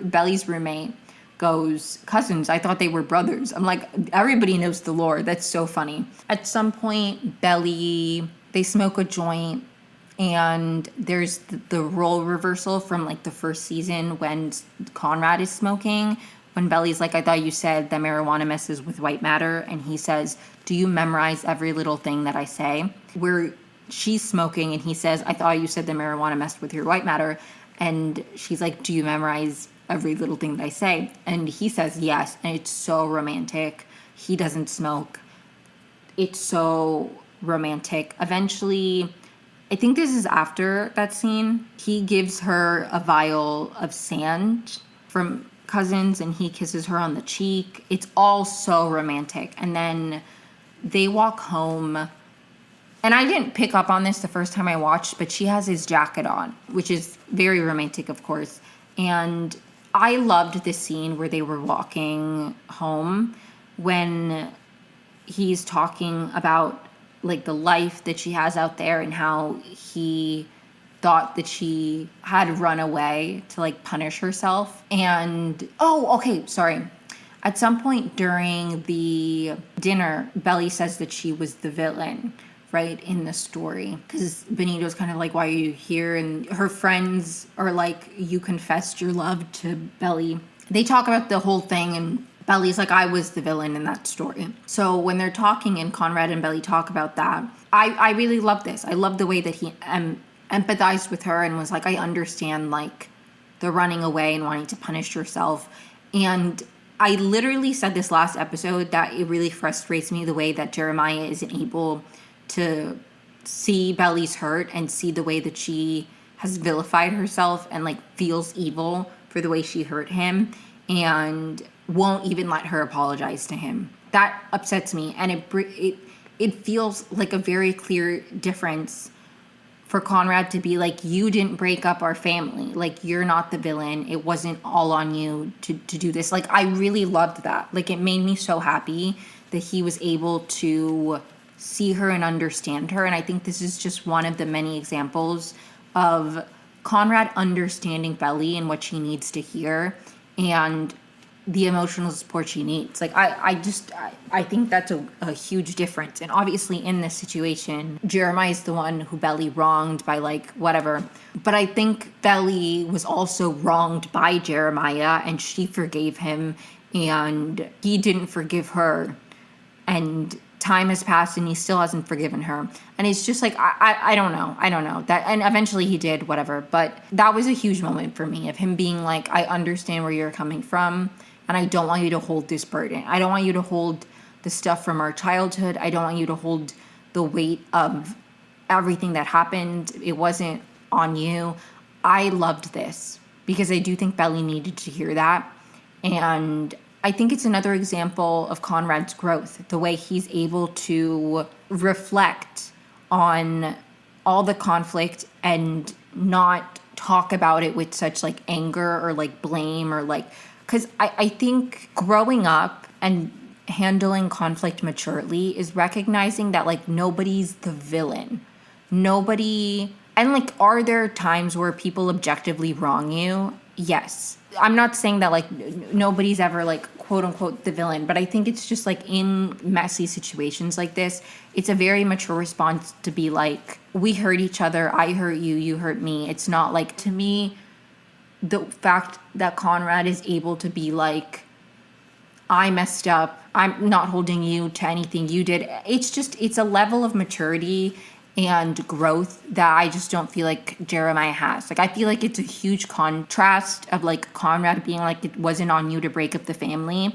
Belly's roommate goes, cousins, I thought they were brothers. I'm like, everybody knows the lore. That's so funny. At some point, they smoke a joint, and there's the role reversal from like the first season when Conrad is smoking, when Belly's like, I thought you said that marijuana messes with white matter, and he says, do you memorize every little thing that I say? Where she's smoking, and he says, I thought you said that marijuana messed with your white matter, and she's like, do you memorize every little thing that I say? And he says yes, and it's so romantic. He doesn't smoke. It's so romantic. Eventually, I think this is after that scene, he gives her a vial of sand from Cousins, and he kisses her on the cheek. It's all so romantic. And then they walk home, and I didn't pick up on this the first time I watched, but she has his jacket on, which is very romantic, of course. And I loved the scene where they were walking home when he's talking about like the life that she has out there, and how he thought that she had run away to like punish herself. And at some point during the dinner, Belly says that she was the villain, right, in the story, because Benito's kind of like, why are you here? And her friends are like, you confessed your love to Belly. They talk about the whole thing, and Belly's like, I was the villain in that story. So when they're talking and Conrad and Belly talk about that, I really love this. I love the way that he empathized with her and was like, I understand like the running away and wanting to punish yourself. And I literally said this last episode that it really frustrates me the way that Jeremiah isn't able to see Belly's hurt and see the way that she has vilified herself and like feels evil for the way she hurt him, and won't even let her apologize to him. That upsets me, and it feels like a very clear difference for Conrad to be like, you didn't break up our family. Like, you're not the villain. It wasn't all on you to do this. Like, I really loved that. Like, it made me so happy that he was able to see her and understand her. And I think this is just one of the many examples of Conrad understanding Belly and what she needs to hear, and the emotional support she needs. Like, I think that's a huge difference. And obviously in this situation, Jeremiah is the one who Belly wronged by like whatever. But I think Belly was also wronged by Jeremiah, and she forgave him, and he didn't forgive her. And time has passed and he still hasn't forgiven her. And it's just like, I don't know that. And eventually he did, whatever. But that was a huge moment for me, of him being like, I understand where you're coming from, and I don't want you to hold this burden. I don't want you to hold the stuff from our childhood. I don't want you to hold the weight of everything that happened. It wasn't on you. I loved this because I do think Belly needed to hear that. And I think it's another example of Conrad's growth, the way he's able to reflect on all the conflict and not talk about it with such like anger or like blame or like, because I think growing up and handling conflict maturely is recognizing that like nobody's the villain. Nobody, and like, are there times where people objectively wrong you? Yes. I'm not saying that like nobody's ever like quote unquote the villain, but I think it's just like in messy situations like this, it's a very mature response to be like, we hurt each other, I hurt you, you hurt me. It's not like, to me, the fact that Conrad is able to be like, I messed up, I'm not holding you to anything you did. It's a level of maturity and growth that I just don't feel like Jeremiah has. Like, I feel like it's a huge contrast of like Conrad being like, it wasn't on you to break up the family.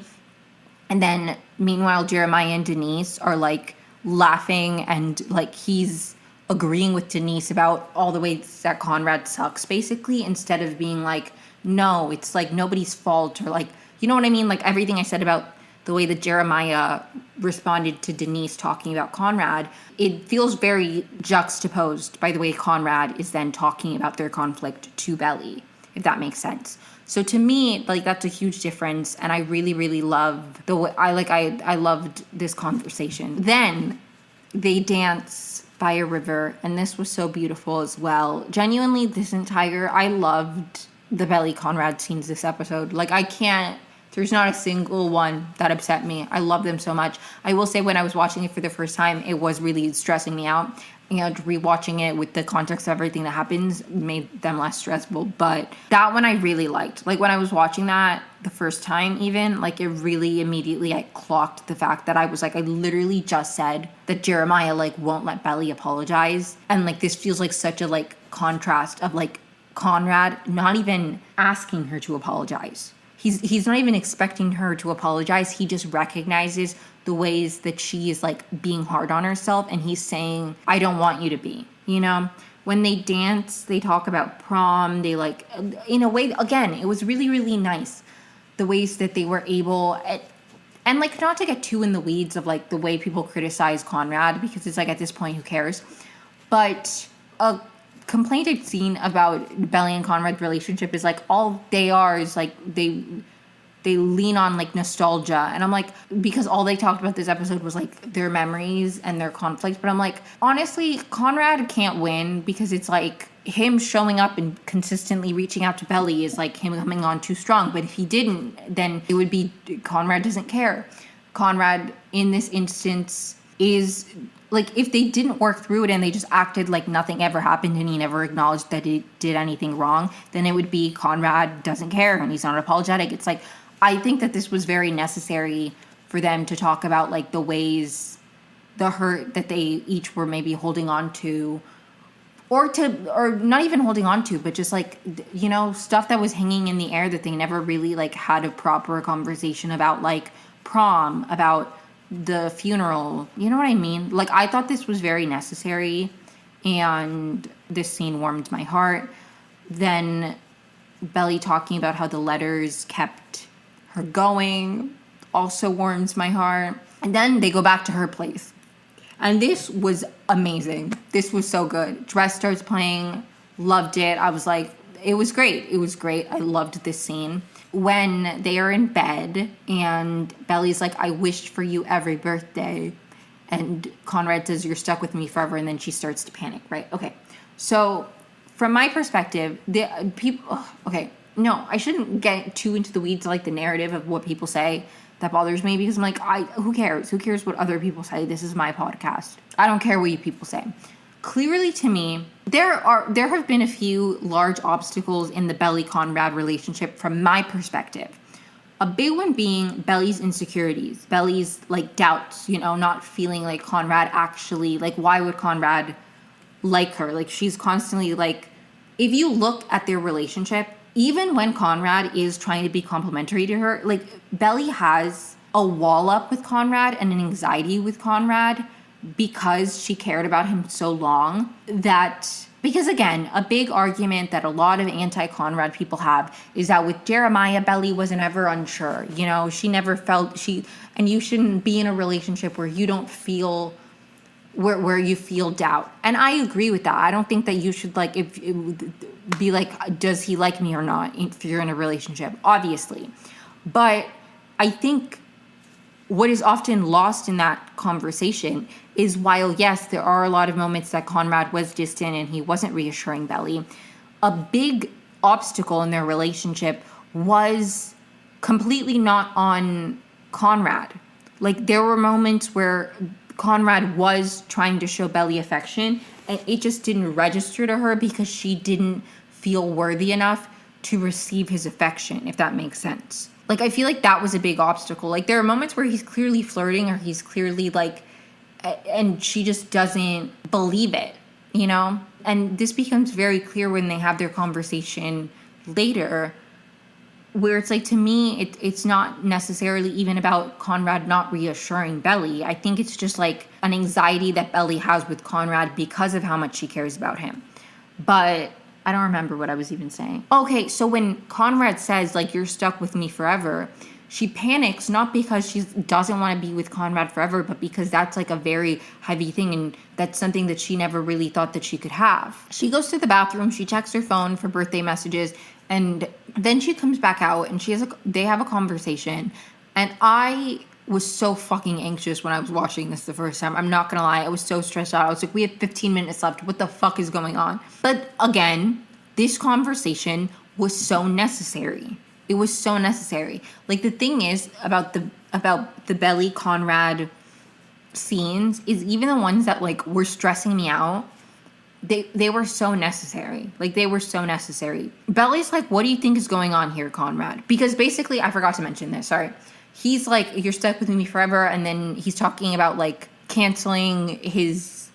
And then meanwhile, Jeremiah and Denise are like laughing and like he's agreeing with Denise about all the ways that Conrad sucks, basically, instead of being like, no, it's like nobody's fault, or like, you know what I mean? Like everything I said about the way that Jeremiah responded to Denise talking about Conrad, it feels very juxtaposed by the way Conrad is then talking about their conflict to Belly, if that makes sense. So to me, like, that's a huge difference, and I really, really love the way I loved this conversation. Then they dance by a river, and this was so beautiful as well. Genuinely, I loved the Belly Conrad scenes this episode. Like, there's not a single one that upset me. I love them so much. I will say, when I was watching it for the first time, it was really stressing me out. And rewatching it with the context of everything that happens made them less stressful. But that one I really liked. Like, when I was watching that the first time, even, like, it really immediately, I clocked the fact that I was like, I literally just said that Jeremiah, like, won't let Belly apologize. And, like, this feels like such a, like, contrast of, like, Conrad not even asking her to apologize. He's not even expecting her to apologize. He just recognizes the ways that she is like being hard on herself, and he's saying, I don't want you to be, you know? When they dance, they talk about prom, they like, in a way, again, it was really, really nice, the ways that they were able, and like, not to get too in the weeds of like the way people criticize Conrad, because it's like, at this point, who cares? But a complaint I've seen about Belly and Conrad's relationship is like, all they are is like, they lean on like nostalgia. And I'm like, because all they talked about this episode was like their memories and their conflicts. But I'm like, honestly, Conrad can't win, because it's like him showing up and consistently reaching out to Belly is like him coming on too strong. But if he didn't, then it would be Conrad doesn't care. Conrad in this instance is like, if they didn't work through it and they just acted like nothing ever happened and he never acknowledged that he did anything wrong, then it would be Conrad doesn't care and he's not apologetic. It's like, I think that this was very necessary for them to talk about like the ways, the hurt that they each were maybe holding on to, or not even holding on to, but just like, you know, stuff that was hanging in the air that they never really like had a proper conversation about, like prom, about the funeral. You know what I mean? Like, I thought this was very necessary, and this scene warmed my heart. Then Belly talking about how the letters kept her going also warms my heart. And then they go back to her place, and this was amazing. This was so good. Dress starts playing, loved it. I was like, it was great. I loved this scene. When they are in bed and Belly's like, I wished for you every birthday, and Conrad says, you're stuck with me forever, and then she starts to panic, right? Okay. So from my perspective, the people, okay, no, I shouldn't get too into the weeds, like the narrative of what people say. That bothers me, because I'm like, who cares? Who cares what other people say? This is my podcast. I don't care what you people say. Clearly, to me, there have been a few large obstacles in the Belly-Conrad relationship from my perspective. A big one being Belly's insecurities, Belly's like doubts, you know, not feeling like Conrad actually, like, why would Conrad like her? Like, she's constantly like, if you look at their relationship, even when Conrad is trying to be complimentary to her, like, Belly has a wall up with Conrad and an anxiety with Conrad, because she cared about him so long. Because again, a big argument that a lot of anti-Conrad people have is that with Jeremiah, Belly wasn't ever unsure. You know, she never felt and you shouldn't be in a relationship where you don't feel where you feel doubt. And I agree with that. I don't think that you should like if it would be like, does he like me or not if you're in a relationship, obviously. But I think what is often lost in that conversation is, while yes, there are a lot of moments that Conrad was distant and he wasn't reassuring Belly, a big obstacle in their relationship was completely not on Conrad. Like, there were moments where Conrad was trying to show Belly affection and it just didn't register to her because she didn't feel worthy enough to receive his affection, if that makes sense. Like, I feel like that was a big obstacle. Like, there are moments where he's clearly flirting or he's clearly like, and she just doesn't believe it, you know? And this becomes very clear when they have their conversation later, where it's like, to me, it's not necessarily even about Conrad not reassuring Belly. I think it's just like an anxiety that Belly has with Conrad because of how much she cares about him. But I don't remember what I was even saying. Okay, so when Conrad says, like, you're stuck with me forever, she panics, not because she doesn't want to be with Conrad forever, but because that's like a very heavy thing and that's something that she never really thought that she could have. She goes to the bathroom, she checks her phone for birthday messages, and then she comes back out and they have a conversation. And I was so fucking anxious when I was watching this the first time. I'm not gonna lie, I was so stressed out. I was like, we have 15 minutes left. What the fuck is going on? But again, this conversation was so necessary. It was so necessary. Like, the thing is about the Belly Conrad scenes is even the ones that like were stressing me out, they were so necessary. Like, they were so necessary. Belly's like, what do you think is going on here, Conrad? Because basically, I forgot to mention this, sorry. He's like, you're stuck with me forever, and then he's talking about like canceling his,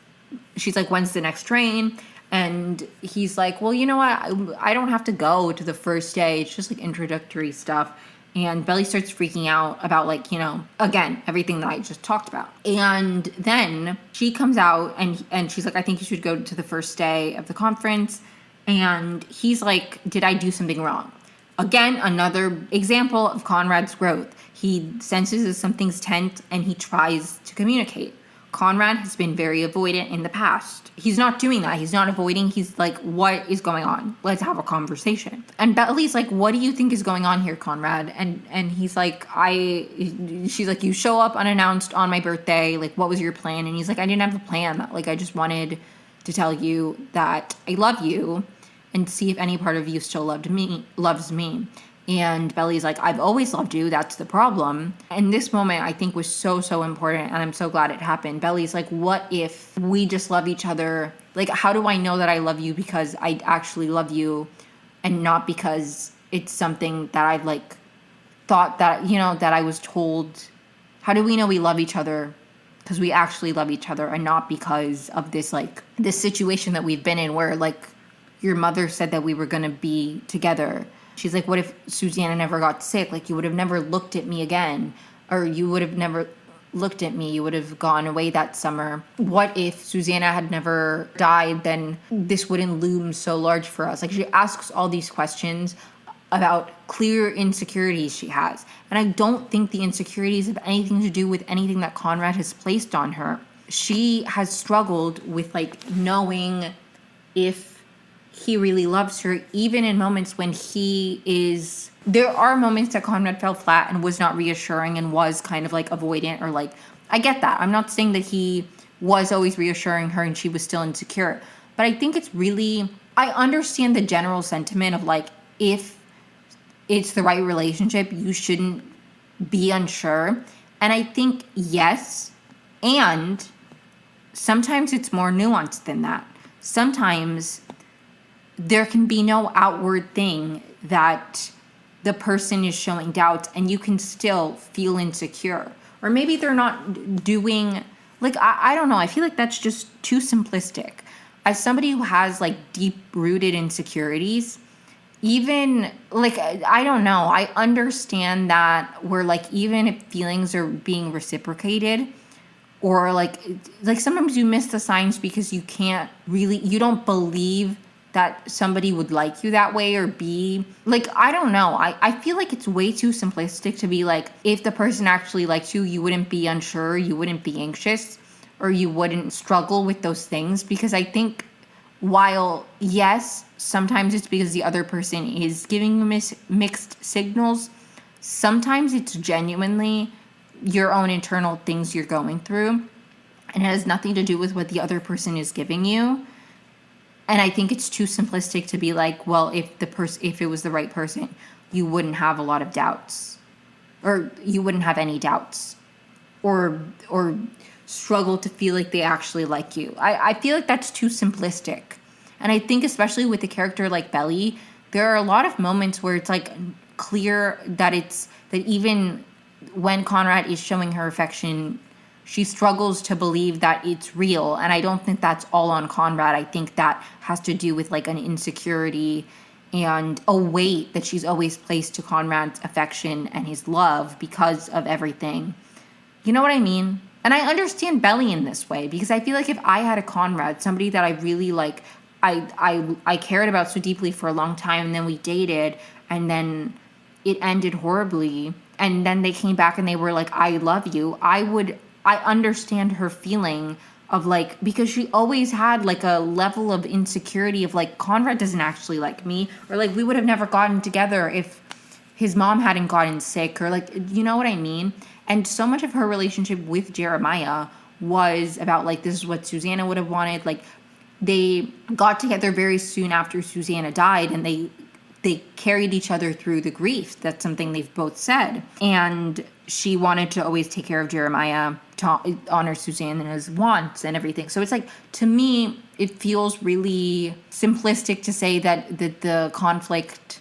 she's like, when's the next train? And he's like, well, you know what? I don't have to go to the first day. It's just like introductory stuff. And Belly starts freaking out about, like, you know, again, everything that I just talked about. And then she comes out and she's like, I think you should go to the first day of the conference. And he's like, did I do something wrong? Again, another example of Conrad's growth. He senses that something's tense and he tries to communicate. Conrad has been very avoidant in the past. He's not doing that. He's not avoiding. He's like, what is going on? Let's have a conversation. And Belly's like, what do you think is going on here, Conrad? And he's like, she's like, you show up unannounced on my birthday. Like, what was your plan? And he's like, I didn't have a plan. Like, I just wanted to tell you that I love you and see if any part of you still loves me. And Belly's like, I've always loved you. That's the problem. And this moment, I think, was so, so important. And I'm so glad it happened. Belly's like, what if we just love each other? Like, how do I know that I love you because I actually love you and not because it's something that I've, like, thought that, you know, that I was told? How do we know we love each other because we actually love each other and not because of this, like, this situation that we've been in where, like, your mother said that we were going to be together? She's like, what if Susanna never got sick? Like, you would have never looked at me again. Or you would have never looked at me. You would have gone away that summer. What if Susanna had never died? Then this wouldn't loom so large for us. Like, she asks all these questions about clear insecurities she has. And I don't think the insecurities have anything to do with anything that Conrad has placed on her. She has struggled with, like, knowing if he really loves her, even in moments when there are moments that Conrad fell flat and was not reassuring and was kind of like avoidant, or like, I get that. I'm not saying that he was always reassuring her and she was still insecure, but I think it's really, I understand the general sentiment of like, if it's the right relationship, you shouldn't be unsure. And I think yes, and sometimes it's more nuanced than that. Sometimes there can be no outward thing that the person is showing doubt and you can still feel insecure. Or maybe they're not doing, like, I don't know. I feel like that's just too simplistic. As somebody who has, like, deep-rooted insecurities, even, like, I don't know. I understand that where, like, even if feelings are being reciprocated, or, like sometimes you miss the signs because you don't believe that somebody would like you that way or be, like, I don't know. I feel like it's way too simplistic to be like, if the person actually likes you, you wouldn't be unsure, you wouldn't be anxious. or you wouldn't struggle with those things. Because I think while, yes, sometimes it's because the other person is giving you mixed signals, sometimes it's genuinely your own internal things you're going through, and it has nothing to do with what the other person is giving you. And I think it's too simplistic to be like, well, if it was the right person, you wouldn't have a lot of doubts, or you wouldn't have any doubts, or struggle to feel like they actually like you. I feel like that's too simplistic. And I think especially with a character like Belly, there are a lot of moments where it's like clear that even when Conrad is showing her affection, she struggles to believe that it's real. And I don't think that's all on Conrad. I think that has to do with like an insecurity and a weight that she's always placed to Conrad's affection and his love because of everything. You know what I mean? And I understand Belly in this way, because I feel like if I had a Conrad, somebody that I really like, I cared about so deeply for a long time, and then we dated, and then it ended horribly, and then they came back and they were like, I love you, I understand her feeling of like, because she always had like a level of insecurity of like, Conrad doesn't actually like me, or like we would have never gotten together if his mom hadn't gotten sick, or like, you know what I mean? And so much of her relationship with Jeremiah was about like, this is what Susanna would have wanted. Like, they got together very soon after Susanna died, and they carried each other through the grief. That's something they've both said. And she wanted to always take care of Jeremiah, to honor Susanna's wants and everything. So it's like, to me, it feels really simplistic to say that the conflict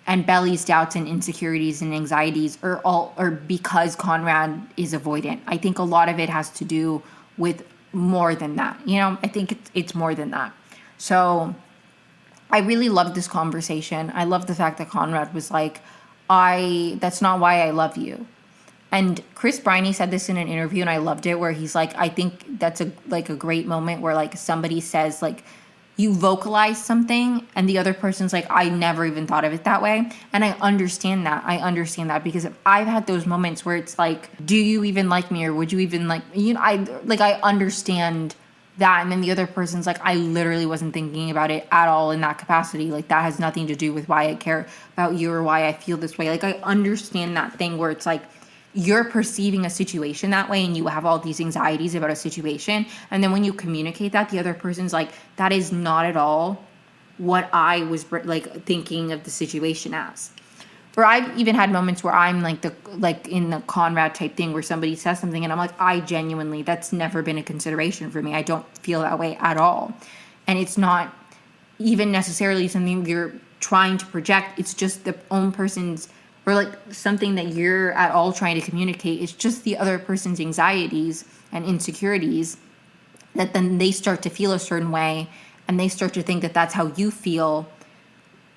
and Belly's doubts and insecurities and anxieties are because Conrad is avoidant. I think a lot of it has to do with more than that. You know, I think it's more than that. So I really loved this conversation. I love the fact that Conrad was like, that's not why I love you. And Chris Briney said this in an interview, and I loved it, where he's like, I think that's a great moment where like somebody says like, you vocalize something and the other person's like, I never even thought of it that way. And I understand that because I've had those moments where it's like, do you even like me, or would you even like, you know, I understand that. And then the other person's like, I literally wasn't thinking about it at all in that capacity. Like, that has nothing to do with why I care about you or why I feel this way. Like, I understand that thing where it's like, you're perceiving a situation that way and you have all these anxieties about a situation. And then when you communicate that, the other person's like, that is not at all what I was like thinking of the situation as. Or I've even had moments where I'm like in the Conrad type thing where somebody says something and I'm like, I genuinely, that's never been a consideration for me. I don't feel that way at all. And it's not even necessarily something you're trying to project. It's just the own person's, or like something that you're at all trying to communicate. It's just the other person's anxieties and insecurities that then they start to feel a certain way and they start to think that that's how you feel.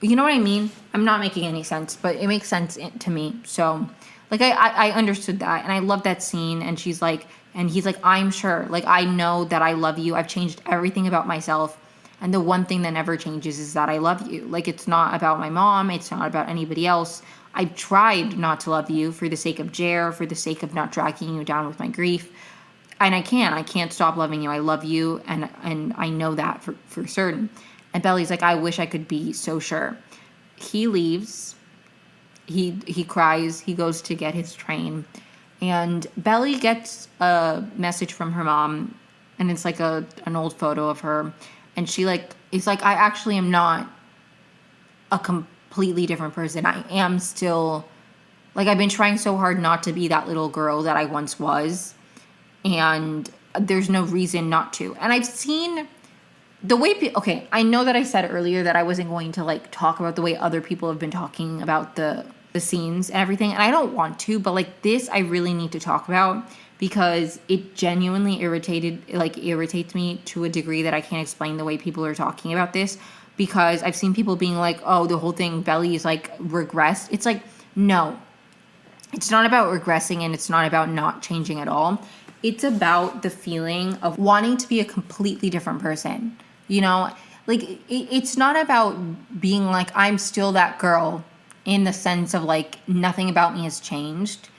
You know what I mean? I'm not making any sense, but it makes sense to me. So like I understood that, and I love that scene. And she's like, and he's like, I'm sure, like, I know that I love you. I've changed everything about myself. And the one thing that never changes is that I love you. Like, it's not about my mom. It's not about anybody else. I've tried not to love you for the sake of Jer, for the sake of not dragging you down with my grief. And I can't stop loving you. I love you, and I know that for certain. And Belly's like, I wish I could be so sure. He leaves. He cries. He goes to get his train. And Belly gets a message from her mom, and it's like an old photo of her. And she like is like, I actually am not a completely different person. I am still, like, I've been trying so hard not to be that little girl that I once was, and there's no reason not to. And I've seen the way okay, I know that I said earlier that I wasn't going to like talk about the way other people have been talking about the scenes and everything, and I don't want to, but like this I really need to talk about, because it genuinely irritates me to a degree that I can't explain the way people are talking about this. Because I've seen people being like, oh, the whole thing, Belly is like regressed. It's like, no, it's not about regressing, and it's not about not changing at all. It's about the feeling of wanting to be a completely different person. You know, like it's not about being like, I'm still that girl in the sense of like nothing about me has changed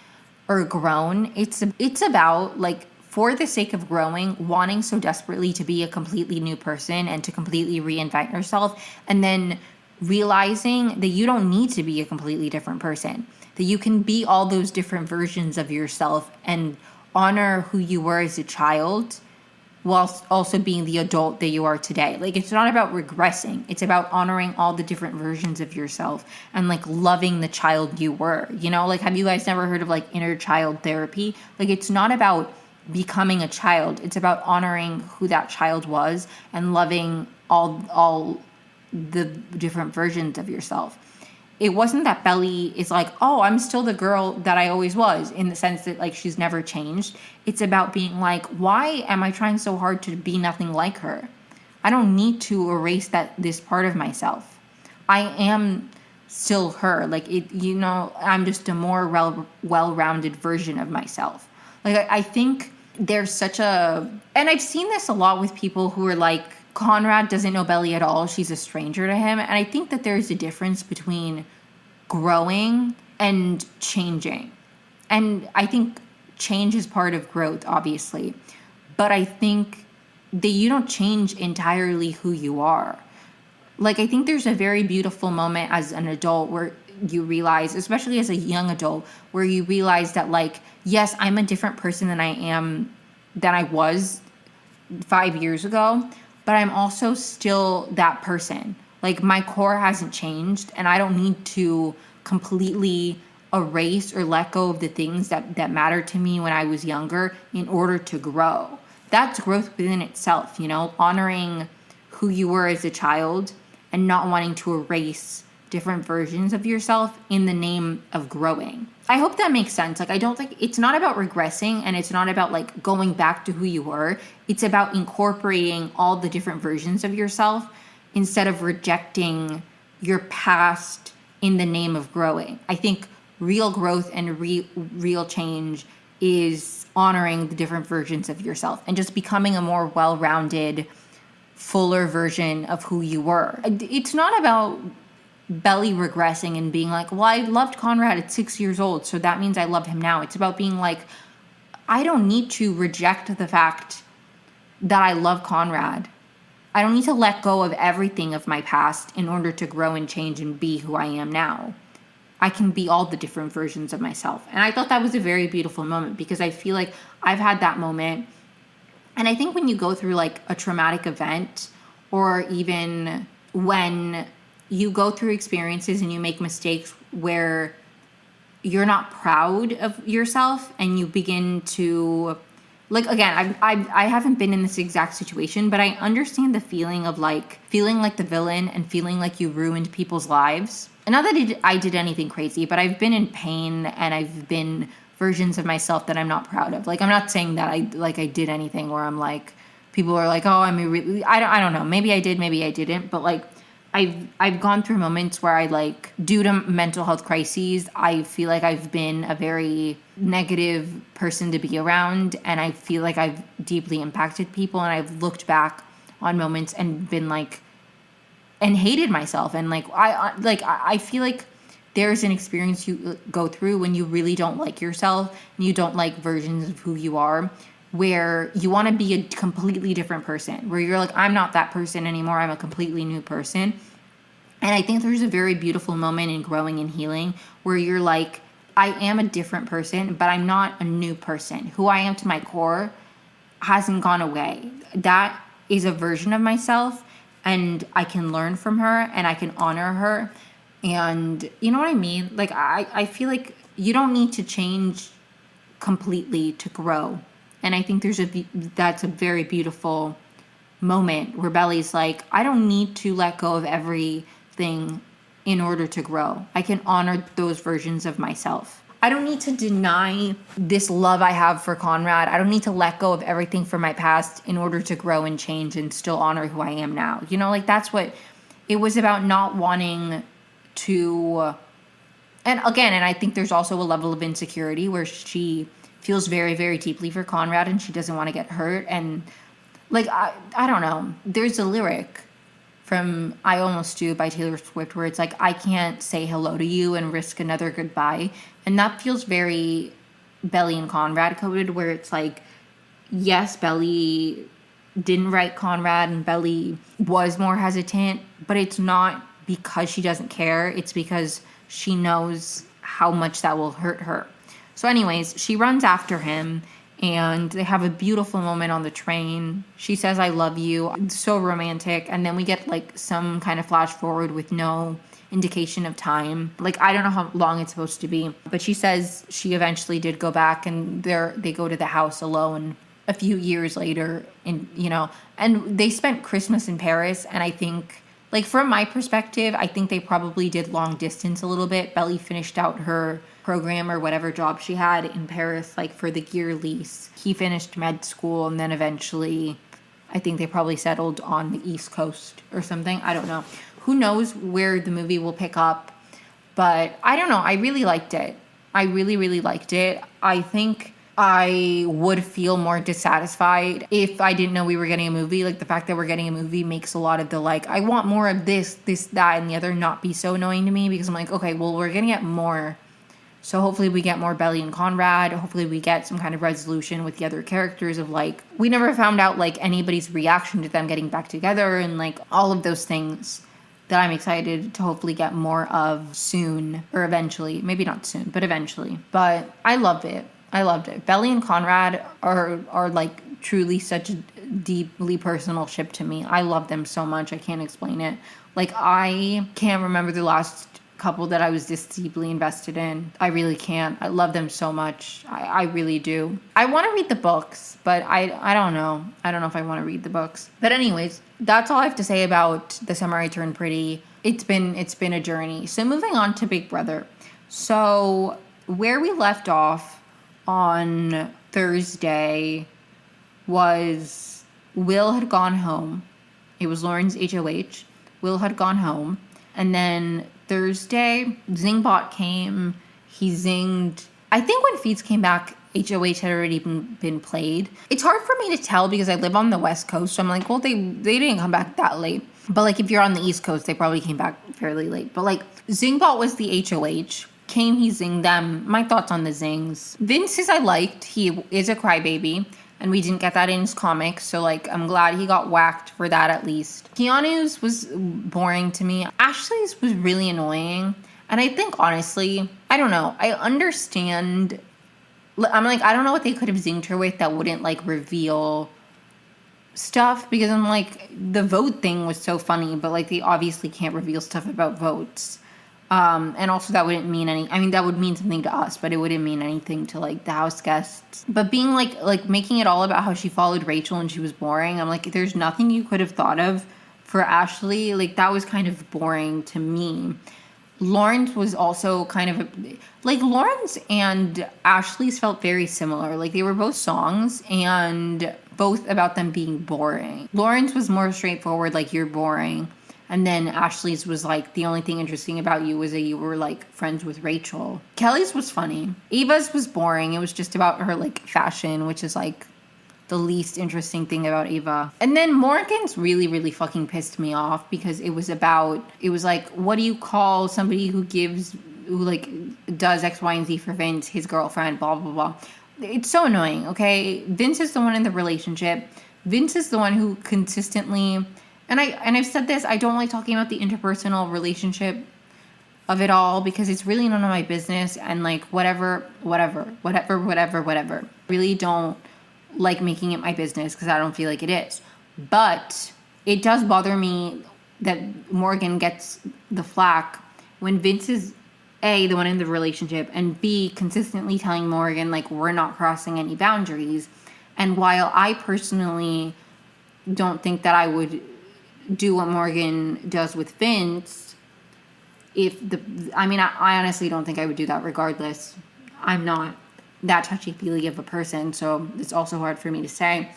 or grown. It's about like for the sake of growing, wanting so desperately to be a completely new person and to completely reinvent yourself, and then realizing that you don't need to be a completely different person, that you can be all those different versions of yourself and honor who you were as a child whilst also being the adult that you are today. Like, it's not about regressing. It's about honoring all the different versions of yourself and like loving the child you were. You know, like, have you guys never heard of like inner child therapy? Like, it's not about becoming a child. It's about honoring who that child was and loving all the different versions of yourself. It wasn't that Belly is like, oh, I'm still the girl that I always was, in the sense that like she's never changed. It's about being like, why am I trying so hard to be nothing like her? I don't need to erase this part of myself. I am still her. Like, it, you know, I'm just a more well-rounded version of myself. Like, I think there's such a, and I've seen this a lot with people who are like, Conrad doesn't know Belly at all. She's a stranger to him. And I think that there's a difference between growing and changing. And I think change is part of growth, obviously. But I think that you don't change entirely who you are. Like, I think there's a very beautiful moment as an adult where you realize, especially as a young adult, where you realize that, like, yes, I'm a different person than I was 5 years ago, but I'm also still that person. Like, my core hasn't changed, and I don't need to completely erase or let go of the things that mattered to me when I was younger in order to grow. That's growth within itself, you know, honoring who you were as a child and not wanting to erase different versions of yourself in the name of growing. I hope that makes sense. Like, I don't think it's not about regressing, and it's not about like going back to who you were. It's about incorporating all the different versions of yourself instead of rejecting your past in the name of growing. I think real growth and real change is honoring the different versions of yourself and just becoming a more well-rounded, fuller version of who you were. It's not about Belly regressing and being like, well, I loved Conrad at 6 years old, so that means I love him now. It's about being like, I don't need to reject the fact that I love Conrad. I don't need to let go of everything of my past in order to grow and change and be who I am now. I can be all the different versions of myself. And I thought that was a very beautiful moment, because I feel like I've had that moment. And I think when you go through like a traumatic event, or even when you go through experiences and you make mistakes where you're not proud of yourself and you begin to, like, again, I haven't been in this exact situation, but I understand the feeling of like feeling like the villain and feeling like you ruined people's lives. And not that I did anything crazy, but I've been in pain and I've been versions of myself that I'm not proud of. Like, I'm not saying that I did anything where I'm like, people are like, oh, I don't know. Maybe I did, maybe I didn't. But like, I've gone through moments where I, like, due to mental health crises, I feel like I've been a very negative person to be around, and I feel like I've deeply impacted people, and I've looked back on moments and been like, and hated myself, and like I feel like there's an experience you go through when you really don't like yourself and you don't like versions of who you are, where you want to be a completely different person, where you're like, I'm not that person anymore, I'm a completely new person. And I think there's a very beautiful moment in growing and healing where you're like, I am a different person, but I'm not a new person. Who I am to my core hasn't gone away. That is a version of myself, and I can learn from her and I can honor her. And you know what I mean? Like, I feel like you don't need to change completely to grow. And I think that's a very beautiful moment where Belly's like, I don't need to let go of everything in order to grow. I can honor those versions of myself. I don't need to deny this love I have for Conrad. I don't need to let go of everything from my past in order to grow and change and still honor who I am now. You know, like, that's what it was about, not wanting to. And again, and I think there's also a level of insecurity where she feels very, very deeply for Conrad and she doesn't want to get hurt. And like, I don't know. There's a lyric from I Almost Do by Taylor Swift where it's like, I can't say hello to you and risk another goodbye. And that feels very Belly and Conrad coded, where it's like, yes, Belly didn't write Conrad and Belly was more hesitant, but it's not because she doesn't care. It's because she knows how much that will hurt her. So anyways, she runs after him and they have a beautiful moment on the train. She says, I love you. It's so romantic. And then we get like some kind of flash forward with no indication of time. Like, I don't know how long it's supposed to be, but she says she eventually did go back and they go to the house alone a few years later, and they spent Christmas in Paris. And I think, like, from my perspective, I think they probably did long distance a little bit. Belly finished out her program or whatever job she had in Paris, like for the gear lease. He finished med school, and then eventually I think they probably settled on the East Coast or something. I don't know. Who knows where the movie will pick up, but I don't know. I really liked it. I really, really liked it. I think I would feel more dissatisfied if I didn't know we were getting a movie. Like, the fact that we're getting a movie makes a lot of the, like, I want more of this, that, and the other not be so annoying to me, because I'm like, okay, well, we're gonna get more. So hopefully we get more Belly and Conrad. Hopefully we get some kind of resolution with the other characters of, like, we never found out, like, anybody's reaction to them getting back together and, like, all of those things that I'm excited to hopefully get more of soon, or eventually. Maybe not soon, but eventually. But I loved it. I loved it. Belly and Conrad are like truly such a deeply personal ship to me. I love them so much. I can't explain it. Like, I can't remember the last couple that I was this deeply invested in. I really can't. I love them so much. I really do. I want to read the books, but I don't know. I don't know if I want to read the books. But anyways, that's all I have to say about The Summer I Turned Pretty. It's been a journey. So moving on to Big Brother. So where we left off on Thursday was Will had gone home. It was Lauren's HOH. Will had gone home. And then Thursday, Zingbot came. He zinged. I think when Feeds came back, HOH had already been played. It's hard for me to tell because I live on the West Coast. So I'm like, well, they didn't come back that late. But, like, if you're on the East Coast, they probably came back fairly late. But, like, Zingbot was the HOH. Came, he zinged them. My thoughts on the zings. Vince's I liked. He is a crybaby, and we didn't get that in his comics, so, like, I'm glad he got whacked for that at least. Keanu's was boring to me. Ashley's was really annoying, and I think, honestly, I don't know. I understand. I'm like, I don't know what they could have zinged her with that wouldn't, like, reveal stuff, because I'm like, the vote thing was so funny, but, like, they obviously can't reveal stuff about votes. And also that wouldn't mean that would mean something to us, but it wouldn't mean anything to, like, the house guests. But being like making it all about how she followed Rachel and she was boring, I'm like, there's nothing you could have thought of for Ashley. Like, that was kind of boring to me. Lauren's was also kind of like, Lauren's and Ashley's felt very similar. Like, they were both songs and both about them being boring. Lauren's was more straightforward, like, you're boring. And then Ashley's was like, the only thing interesting about you was that you were, like, friends with Rachel. Kelly's was funny. Ava's was boring. It was just about her, like, fashion, which is, like, the least interesting thing about Ava. And then Morgan's really, really fucking pissed me off because it was like, what do you call somebody who like, does X, Y, and Z for Vince, his girlfriend, blah, blah, blah. It's so annoying, okay? Vince is the one in the relationship. Vince is the one who consistently... And I've said this, I don't like talking about the interpersonal relationship of it all because it's really none of my business, and, like, whatever. Really don't like making it my business because I don't feel like it is. But it does bother me that Morgan gets the flack when Vince is A, the one in the relationship, and B, consistently telling Morgan, like, we're not crossing any boundaries. And while I personally don't think that I would do what Morgan does with Vince, I honestly don't think I would do that regardless. I'm not that touchy-feely of a person, so it's also hard for me to say.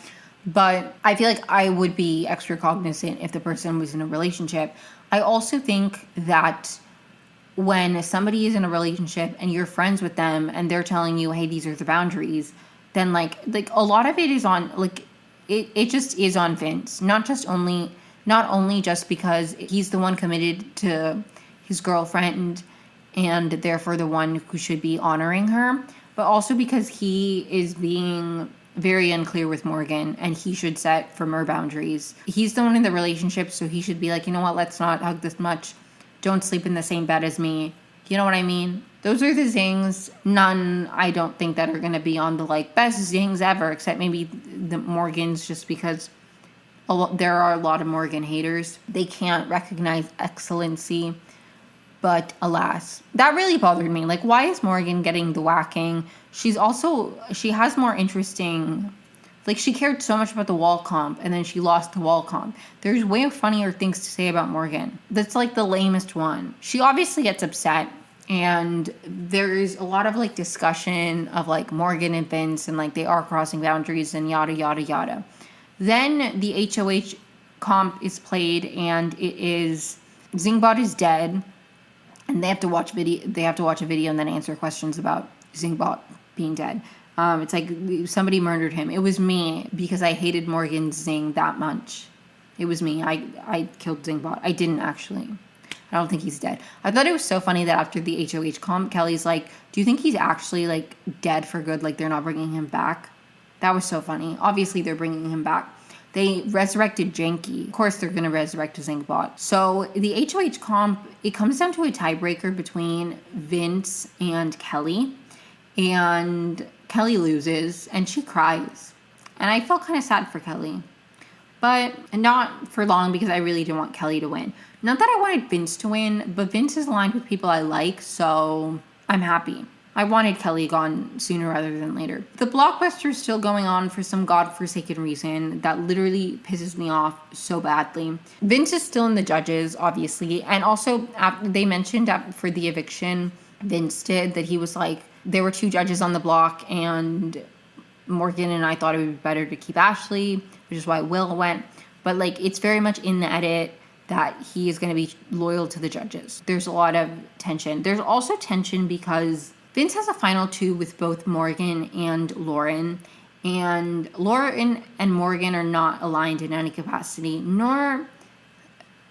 But I feel like I would be extra cognizant if the person was in a relationship. I also think that when somebody is in a relationship and you're friends with them and they're telling you, hey, these are the boundaries, then like a lot of it is on, like, it just is on Vince. Not only just because he's the one committed to his girlfriend and therefore the one who should be honoring her, but also because he is being very unclear with Morgan, and he should set firmer boundaries. He's the one in the relationship, so he should be like, you know what, let's not hug this much. Don't sleep in the same bed as me. You know what I mean? Those are the zings. None, I don't think, that are going to be on the, like, best zings ever, except maybe the Morgans, just because there are a lot of Morgan haters. They can't recognize excellency. But alas, that really bothered me. Like, why is Morgan getting the whacking? She has more interesting, like, she cared so much about the wall comp, and then she lost the wall comp. There's way funnier things to say about Morgan. That's, like, the lamest one. She obviously gets upset, and there's a lot of, like, discussion of, like, Morgan and Vince, and, like, they are crossing boundaries, and yada, yada, yada. Then the HOH comp is played, and it is, Zingbot is dead. And they have to watch a video and then answer questions about Zingbot being dead. It's like somebody murdered him. It was me, because I hated Morgan Zing that much. It was me. I killed Zingbot. I didn't actually. I don't think he's dead. I thought it was so funny that after the HOH comp, Kelly's like, do you think he's actually, like, dead for good? Like, they're not bringing him back? That was so funny. Obviously, they're bringing him back. They resurrected Janky. Of course, they're going to resurrect Zingbot. So the HOH comp, it comes down to a tiebreaker between Vince and Kelly. And Kelly loses, and she cries. And I felt kind of sad for Kelly. But not for long, because I really didn't want Kelly to win. Not that I wanted Vince to win, but Vince is aligned with people I like, so I'm happy. I wanted Kelly gone sooner rather than later. The blockbuster is still going on for some godforsaken reason that literally pisses me off so badly. Vince is still in the judges, obviously. And also, they mentioned for the eviction, Vince did, that he was like, there were 2 judges on the block, and Morgan and I thought it would be better to keep Ashley, which is why Will went. But, like, it's very much in the edit that he is going to be loyal to the judges. There's a lot of tension. There's also tension because Vince has a final 2 with both Morgan and Lauren. And Lauren and Morgan are not aligned in any capacity, nor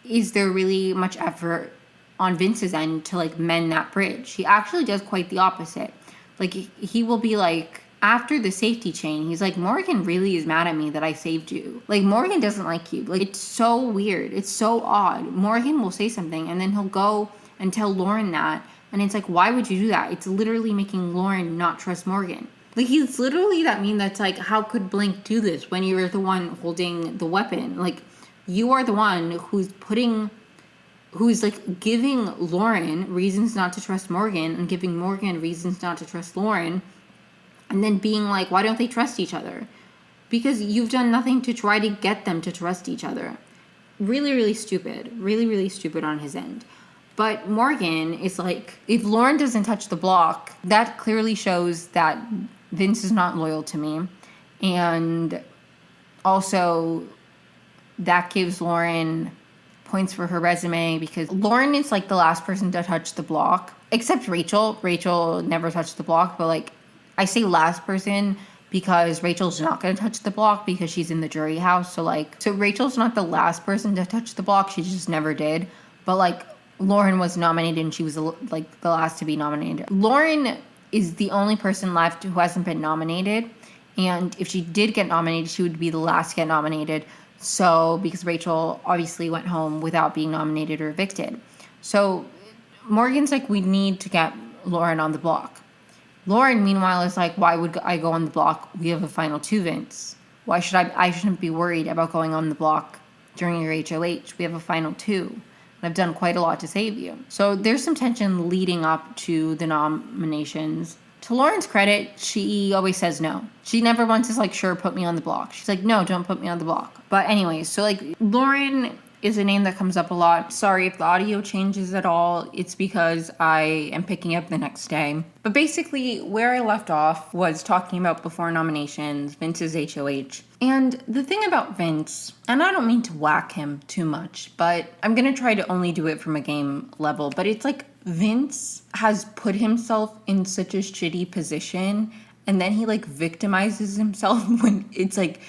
is there really much effort on Vince's end to, like, mend that bridge. He actually does quite the opposite. Like, he will be like, after the safety chain, he's like, Morgan really is mad at me that I saved you. Like, Morgan doesn't like you. Like, it's so weird. It's so odd. Morgan will say something, and then he'll go and tell Lauren that. And it's like, why would you do that? It's literally making Lauren not trust Morgan. Like, he's literally that mean that's like, how could Blink do this when you're the one holding the weapon? Like, you are the one who's like giving Lauren reasons not to trust Morgan and giving Morgan reasons not to trust Lauren. And then being like, why don't they trust each other? Because you've done nothing to try to get them to trust each other. Really, really stupid. Really, really stupid on his end. But Morgan is like, if Lauren doesn't touch the block, that clearly shows that Vince is not loyal to me. And also, that gives Lauren points for her resume, because Lauren is like the last person to touch the block. Except Rachel. Rachel never touched the block, but like, I say last person because Rachel's not going to touch the block because she's in the jury house. So Rachel's not the last person to touch the block. She just never did. But like, Lauren was nominated and she was like the last to be nominated. Lauren is the only person left who hasn't been nominated. And if she did get nominated, she would be the last to get nominated. So, because Rachel obviously went home without being nominated or evicted. So, Morgan's like, we need to get Lauren on the block. Lauren, meanwhile, is like, why would I go on the block? We have a final 2, Vince. Why should I shouldn't be worried about going on the block during your HOH. We have a final 2. And I've done quite a lot to save you. So there's some tension leading up to the nominations. To Lauren's credit, she always says no. She never once is like, sure, put me on the block. She's like, no, don't put me on the block. But anyways, so like, Lauren is a name that comes up a lot. Sorry if the audio changes at all. It's because I am picking up the next day. But basically, where I left off was talking about before nominations, Vince's HOH. And the thing about Vince, and I don't mean to whack him too much, but I'm going to try to only do it from a game level. But it's like Vince has put himself in such a shitty position, and then he like victimizes himself when it's like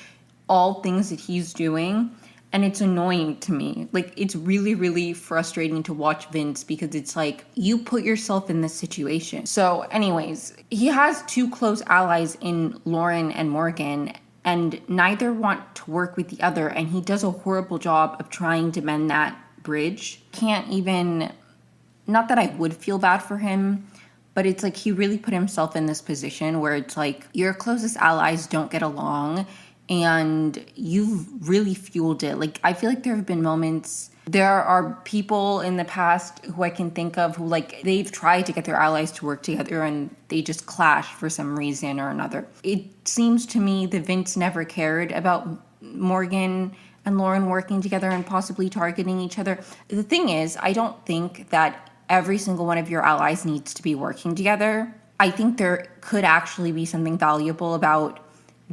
all things that he's doing. And it's annoying to me. Like, it's really, really frustrating to watch Vince because it's like, you put yourself in this situation. So, anyways, he has two close allies in Lauren and Morgan, and neither want to work with the other. And he does a horrible job of trying to mend that bridge. Can't even, not that I would feel bad for him, but it's like he really put himself in this position where it's like your closest allies don't get along and you've really fueled it. Like, I feel like there have been moments, there are people in the past who I can think of who, like, they've tried to get their allies to work together and they just clash for some reason or another. It seems to me that Vince never cared about Morgan and Lauren working together and possibly targeting each other. The thing is, I don't think that every single one of your allies needs to be working together. I think there could actually be something valuable about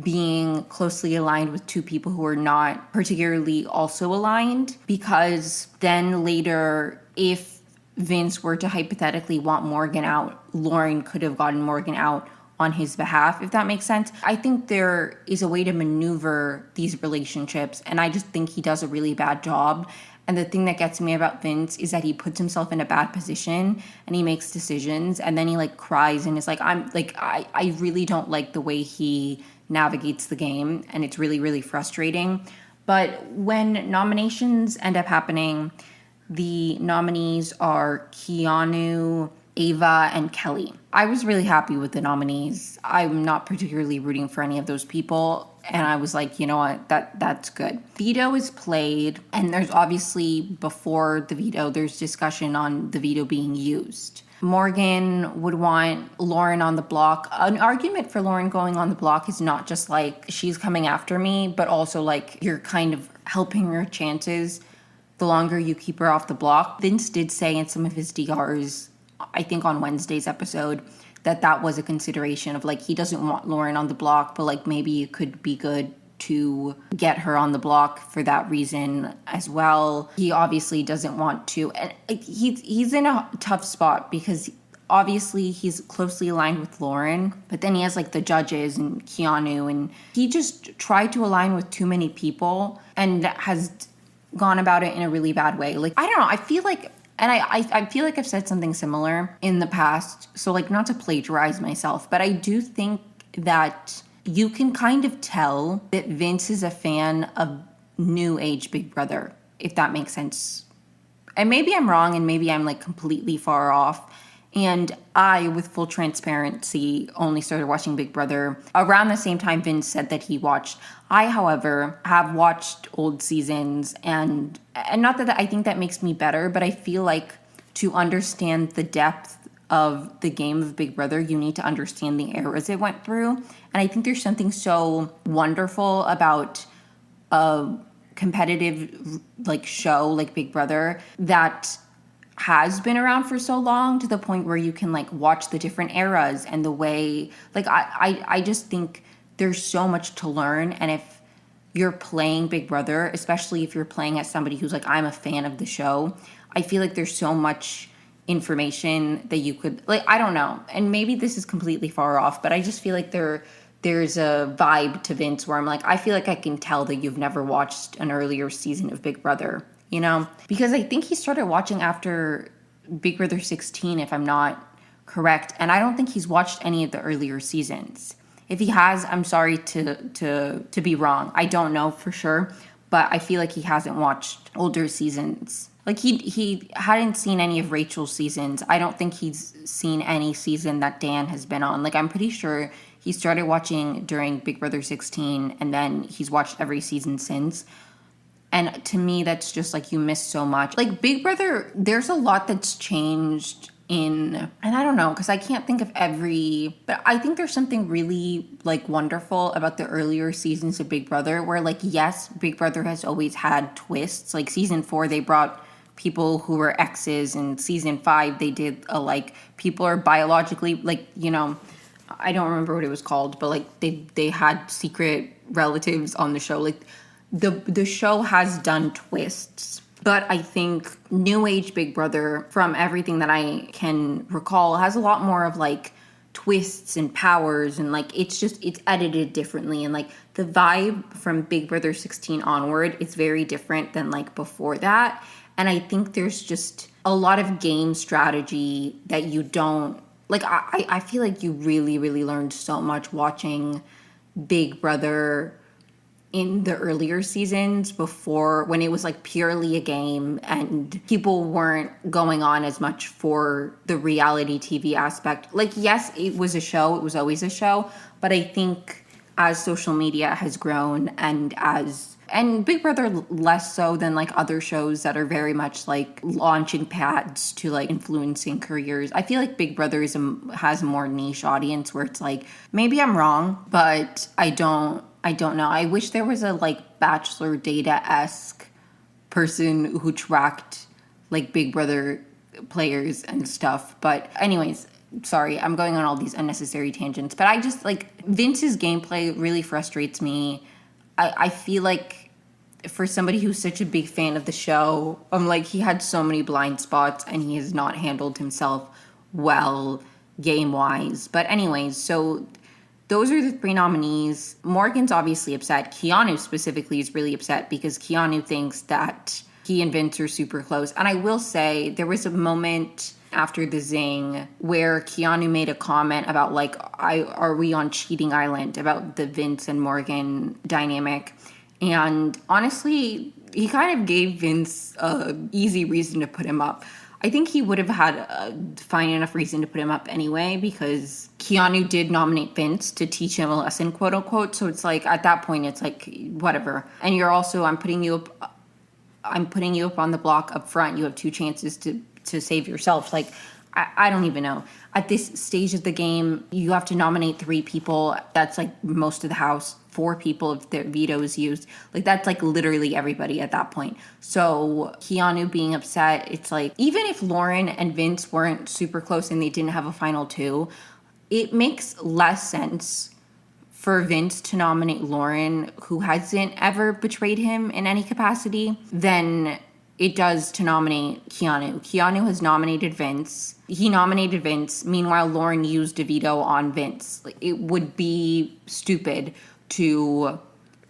being closely aligned with two people who are not particularly also aligned, because then later, if Vince were to hypothetically want Morgan out, Lauren could have gotten Morgan out on his behalf, if that makes sense. I think there is a way to maneuver these relationships, and I just think he does a really bad job. And the thing that gets me about Vince is that he puts himself in a bad position and he makes decisions and then he like cries and is like, I really don't like the way he navigates the game, and it's really, really frustrating. But when nominations end up happening, the nominees are Keanu, Ava, and Kelly. I was really happy with the nominees. I'm not particularly rooting for any of those people, and I was like, you know what, that's good. Veto is played, and there's obviously, before the veto, there's discussion on the veto being used. Morgan would want Lauren on the block. An argument for Lauren going on the block is not just like she's coming after me, but also like you're kind of helping her chances the longer you keep her off the block. Vince did say in some of his DRs, I think on Wednesday's episode, that was a consideration of like he doesn't want Lauren on the block, but like maybe it could be good to get her on the block for that reason as well. He obviously doesn't want to, and he's in a tough spot because obviously he's closely aligned with Lauren, but then he has like the judges and Keanu, and he just tried to align with too many people and has gone about it in a really bad way. Like, I don't know, I feel like, and I feel like I've said something similar in the past, so like not to plagiarize myself, but I do think that you can kind of tell that Vince is a fan of new age Big Brother, if that makes sense. And maybe I'm wrong and maybe I'm like completely far off. And I, with full transparency, only started watching Big Brother around the same time Vince said that he watched. I, however, have watched old seasons, and not that I think that makes me better, but I feel like to understand the depth of the game of Big Brother, you need to understand the eras it went through. And I think there's something so wonderful about a competitive like show like Big Brother that has been around for so long, to the point where you can like watch the different eras and the way, like I just think there's so much to learn. And if you're playing Big Brother, especially if you're playing as somebody who's like, I'm a fan of the show, I feel like there's so much information that you could, like, I don't know, and maybe this is completely far off, but I just feel like there's a vibe to Vince where I'm like, I feel like I can tell that you've never watched an earlier season of Big Brother, you know? Because I think he started watching after Big Brother 16, if I'm not correct, and I don't think he's watched any of the earlier seasons. If he has, I'm sorry to be wrong. I don't know for sure, but I feel like he hasn't watched older seasons. Like, he hadn't seen any of Rachel's seasons. I don't think he's seen any season that Dan has been on. Like, I'm pretty sure he started watching during Big Brother 16, and then he's watched every season since. And to me, that's just like, you miss so much. Like, Big Brother, there's a lot that's changed in, and I don't know, because I can't think of but I think there's something really like wonderful about the earlier seasons of Big Brother, where like, yes, Big Brother has always had twists. Like season 4, they brought people who were exes, and season 5 they did a like, people are biologically like, you know, I don't remember what it was called, but like they had secret relatives on the show. Like the show has done twists, but I think New Age Big Brother, from everything that I can recall, has a lot more of like twists and powers, and like it's edited differently, and like the vibe from Big Brother 16 onward is very different than like before that. And I think there's just a lot of game strategy that you don't like. I feel like you really, really learned so much watching Big Brother in the earlier seasons before, when it was like purely a game and people weren't going on as much for the reality TV aspect. Like, yes, it was a show, it was always a show, but I think as social media has grown and Big Brother less so than like other shows that are very much like launching pads to like influencing careers. I feel like Big Brother has a more niche audience where it's like, maybe I'm wrong, but I don't know. I wish there was a like Bachelor Data-esque person who tracked like Big Brother players and stuff. But anyways, sorry, I'm going on all these unnecessary tangents. But I just like Vince's gameplay really frustrates me. I feel like for somebody who's such a big fan of the show, like he had so many blind spots and he has not handled himself well game-wise. But anyways, so those are the 3 nominees. Morgan's obviously upset. Keanu specifically is really upset because Keanu thinks that he and Vince are super close. And I will say there was a moment after the zing where Keanu made a comment about like, are we on cheating island, about the Vince and Morgan dynamic. And honestly, he kind of gave Vince an easy reason to put him up. I think he would have had a fine enough reason to put him up anyway, because Keanu did nominate Vince to teach him a lesson, quote unquote. So it's like, at that point, it's like, whatever. And you're also, I'm putting you up on the block up front. You have 2 chances to save yourself. Like, I don't even know. At this stage of the game, you have to nominate 3 people. That's like most of the house. 4 people if their veto is used. Like, that's like literally everybody at that point. So Keanu being upset, it's like, even if Lauren and Vince weren't super close and they didn't have a final 2, it makes less sense for Vince to nominate Lauren, who hasn't ever betrayed him in any capacity, than it does to nominate Keanu. Keanu has nominated Vince. He nominated Vince. Meanwhile, Lauren used a veto on Vince. Like, it would be stupid to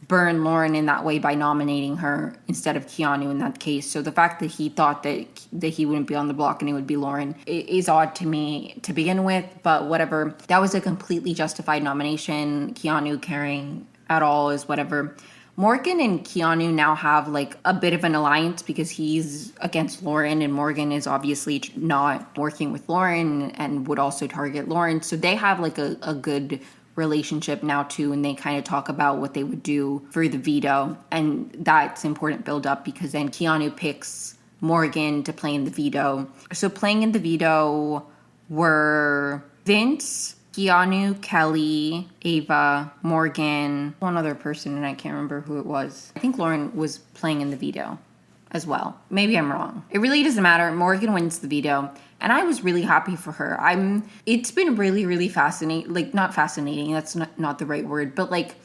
burn Lauren in that way by nominating her instead of Keanu in that case. So the fact that he thought that he wouldn't be on the block and it would be Lauren is odd to me to begin with, but whatever. That was a completely justified nomination. Keanu caring at all is whatever. Morgan and Keanu now have like a bit of an alliance because he's against Lauren and Morgan is obviously not working with Lauren and would also target Lauren. So they have like a good relationship now too, and they kind of talk about what they would do for the veto, and that's important build up because then Keanu picks Morgan to play in the veto. So playing in the veto were Vince, Keanu, Kelly, Ava, Morgan, one other person, and I can't remember who it was. I think Lauren was playing in the veto as well. Maybe I'm wrong. It really doesn't matter. Morgan wins the veto. And I was really happy for her. It's been really, really fascinating. Like, not fascinating, that's not the right word, but like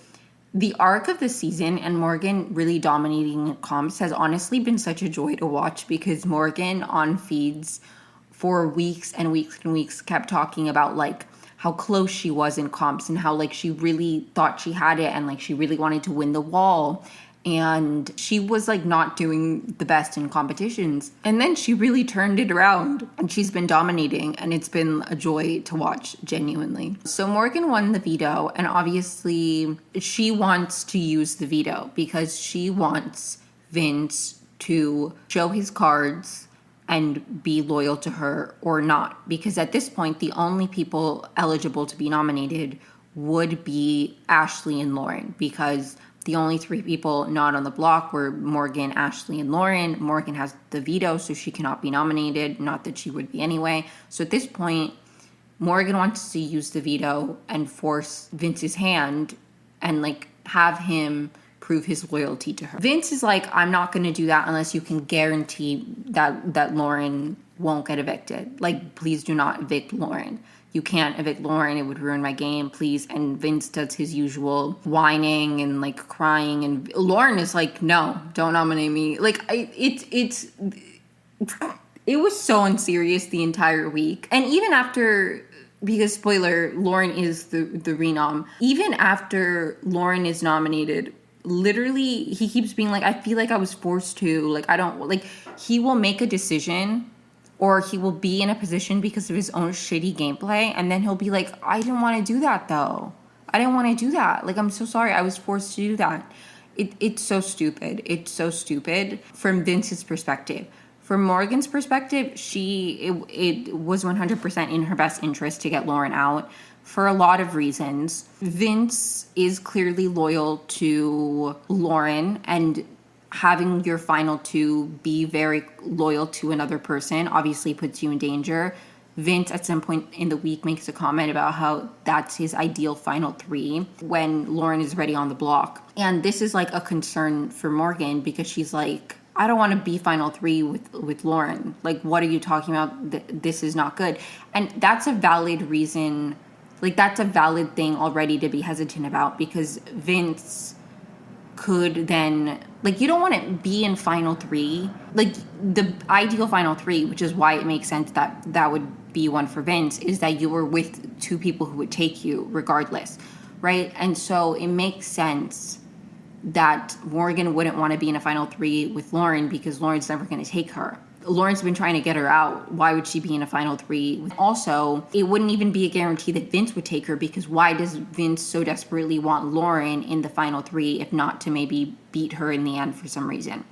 the arc of the season and Morgan really dominating comps has honestly been such a joy to watch, because Morgan on feeds for weeks and weeks and weeks kept talking about like how close she was in comps and how like she really thought she had it and like she really wanted to win the wall. And she was like not doing the best in competitions. And then she really turned it around and she's been dominating, and it's been a joy to watch, genuinely. So Morgan won the veto, and obviously she wants to use the veto because she wants Vince to show his cards and be loyal to her or not. Because at this point, the only people eligible to be nominated would be Ashley and Lauren, because the only 3 people not on the block were Morgan, Ashley, and Lauren. Morgan has the veto, so she cannot be nominated. Not that she would be anyway. So at this point, Morgan wants to use the veto and force Vince's hand and like have him prove his loyalty to her. Vince is like, I'm not going to do that unless you can guarantee that Lauren won't get evicted. Like, please do not evict Lauren. You can't evict Lauren, it would ruin my game, please. And Vince does his usual whining and like crying, and Lauren is like, no, don't nominate me. Like, it was so unserious the entire week. And even after because spoiler, Lauren is the renom. Even after Lauren is nominated, literally he keeps being like, I feel like I was forced to, like, I don't, like, he will make a decision or he will be in a position because of his own shitty gameplay, and then he'll be like, I didn't want to do that though. I didn't want to do that. Like, I'm so sorry, I was forced to do that. It's so stupid. It's so stupid from Vince's perspective. From Morgan's perspective, it was 100% in her best interest to get Lauren out for a lot of reasons. Vince is clearly loyal to Lauren, and having your final two be very loyal to another person obviously puts you in danger. Vince at some point in the week makes a comment about how that's his ideal final three when Lauren is ready on the block. And this is like a concern for Morgan because she's like, I don't want to be final three with Lauren. Like, what are you talking about? This is not good. And that's a valid reason. Like, that's a valid thing already to be hesitant about, because Vince could then, like, you don't want to be in final three. Like, the ideal final three, which is why it makes sense that that would be one for Vince, is that you were with two people who would take you regardless, right? And so it makes sense that Morgan wouldn't want to be in a final three with Lauren because Lauren's never going to take her. Lauren's been trying to get her out. Why would she be in a final three? Also, it wouldn't even be a guarantee that Vince would take her, because why does Vince so desperately want Lauren in the final three if not to maybe beat her in the end for some reason?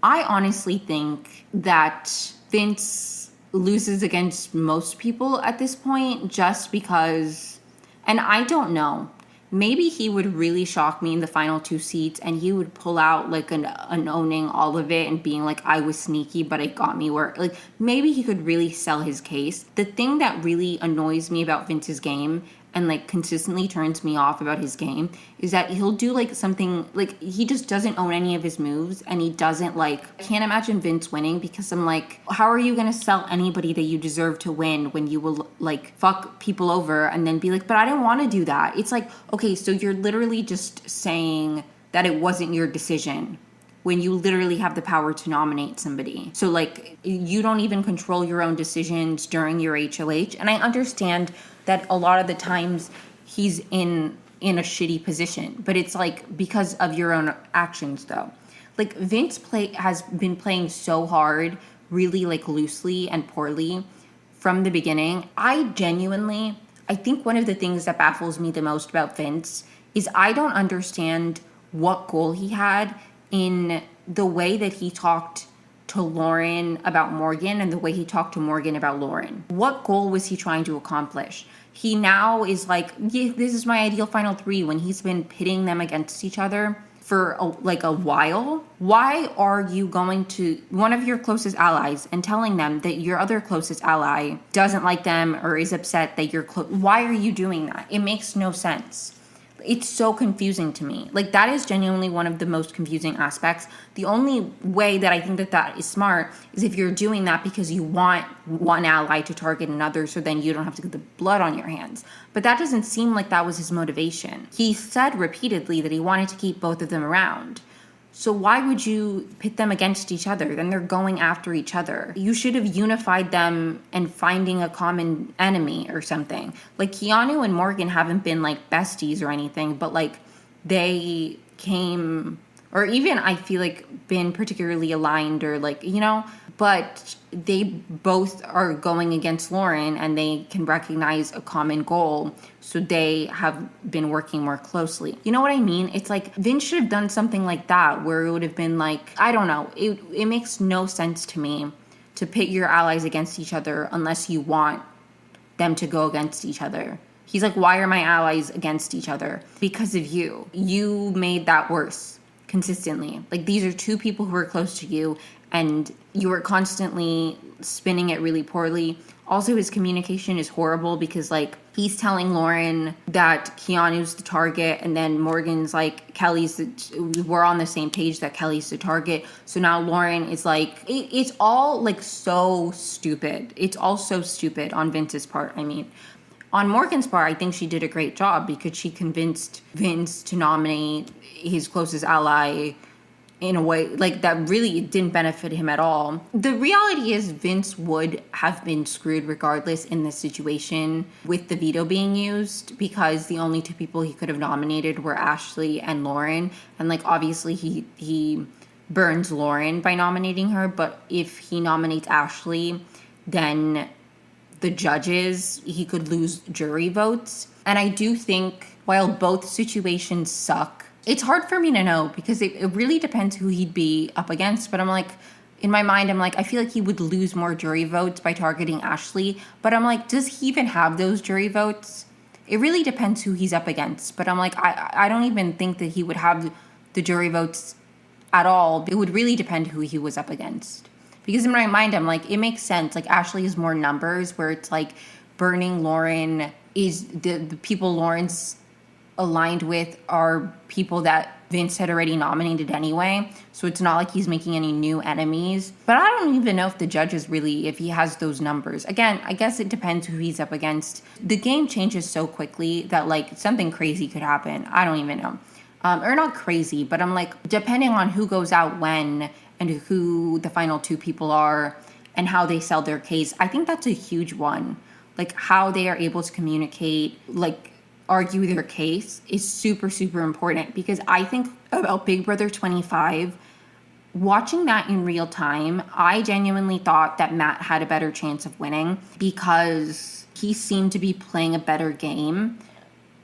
I honestly think that Vince loses against most people at this point just because, and I don't know, maybe he would really shock me in the final two seats and he would pull out like an owning all of it and being like, I was sneaky, but it got me where, like, maybe he could really sell his case. The thing that really annoys me about Vince's game and like consistently turns me off about his game is that he'll do like something, like he just doesn't own any of his moves, and he doesn't, like, I can't imagine Vince winning, because I'm like, how are you going to sell anybody that you deserve to win when you will like fuck people over and then be like, but I didn't want to do that? It's like, okay, so you're literally just saying that it wasn't your decision when you literally have the power to nominate somebody. So like, you don't even control your own decisions during your HLH. And I understand that a lot of the times he's in a shitty position, but it's like because of your own actions though. Like, Vince has been playing so hard, really like loosely and poorly from the beginning. I think one of the things that baffles me the most about Vince is I don't understand what goal he had in the way that he talked to Lauren about Morgan and the way he talked to Morgan about Lauren. What goal was he trying to accomplish? He now is like, yeah, this is my ideal final three, when he's been pitting them against each other for a while. Why are you going to one of your closest allies and telling them that your other closest ally doesn't like them or is upset that you're close? Why are you doing that? It makes no sense. It's so confusing to me. Like, that is genuinely one of the most confusing aspects. The only way that I think that is smart is if you're doing that because you want one ally to target another, so then you don't have to get the blood on your hands. But that doesn't seem like that was his motivation. He said repeatedly that he wanted to keep both of them around. So why would you pit them against each other? Then they're going after each other. You should have unified them and finding a common enemy or something. Like, Keanu and Morgan haven't been like besties or anything, but like they came, or even I feel like been particularly aligned or like, you know, but they both are going against Lauren and they can recognize a common goal. So they have been working more closely. You know what I mean? It's like Vince should have done something like that where it would have been like, I don't know. It makes no sense to me to pit your allies against each other unless you want them to go against each other. He's like, why are my allies against each other? Because of you. You made that worse consistently. Like, these are two people who are close to you and you were constantly spinning it really poorly. Also, his communication is horrible because, like, he's telling Lauren that Keanu's the target, and then Morgan's like, we're on the same page that Kelly's the target. So now Lauren is like, it's all like so stupid. It's all so stupid on Vince's part. I mean, on Morgan's part, I think she did a great job because she convinced Vince to nominate his closest ally in a way like that really didn't benefit him at all. The reality is Vince would have been screwed regardless in this situation with the veto being used, because the only two people he could have nominated were Ashley and Lauren, and like obviously he burns Lauren by nominating her, but if he nominates Ashley, then the judges, he could lose jury votes. And I do think while both situations suck, it's hard for me to know because it really depends who he'd be up against. But I'm like, in my mind, I'm like, I feel like he would lose more jury votes by targeting Ashley. But I'm like, does he even have those jury votes? It really depends who he's up against. But I'm like, I don't even think that he would have the jury votes at all. It would really depend who he was up against. Because in my mind, I'm like, it makes sense. Like, Ashley is more numbers, where it's like burning Lauren is the people Lauren's aligned with are people that Vince had already nominated anyway. So it's not like he's making any new enemies. But I don't even know if the judges really, if he has those numbers. Again, I guess it depends who he's up against. The game changes so quickly that like something crazy could happen. I don't even know. Or not crazy, but I'm like, depending on who goes out when and who the final two people are and how they sell their case, I think that's a huge one. Like how they are able to communicate, like argue their case is super, super important, because I think about Big Brother 25, watching that in real time, I genuinely thought that Matt had a better chance of winning because he seemed to be playing a better game.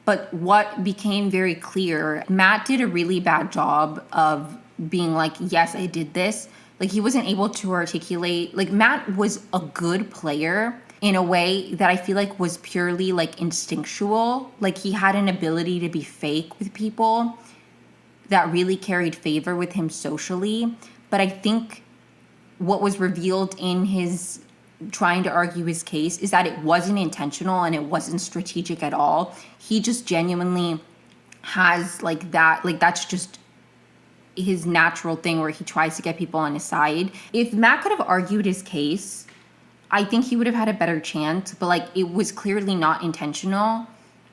But what became very clear, Matt did a really bad job of being like, yes, I did this. Like, he wasn't able to articulate. Like, Matt was a good player in a way that I feel like was purely like instinctual. Like, he had an ability to be fake with people that really carried favor with him socially. But I think what was revealed in his trying to argue his case is that it wasn't intentional and it wasn't strategic at all. He just genuinely has like that, like that's just his natural thing where he tries to get people on his side. If Matt could have argued his case, I think he would have had a better chance, but like it was clearly not intentional.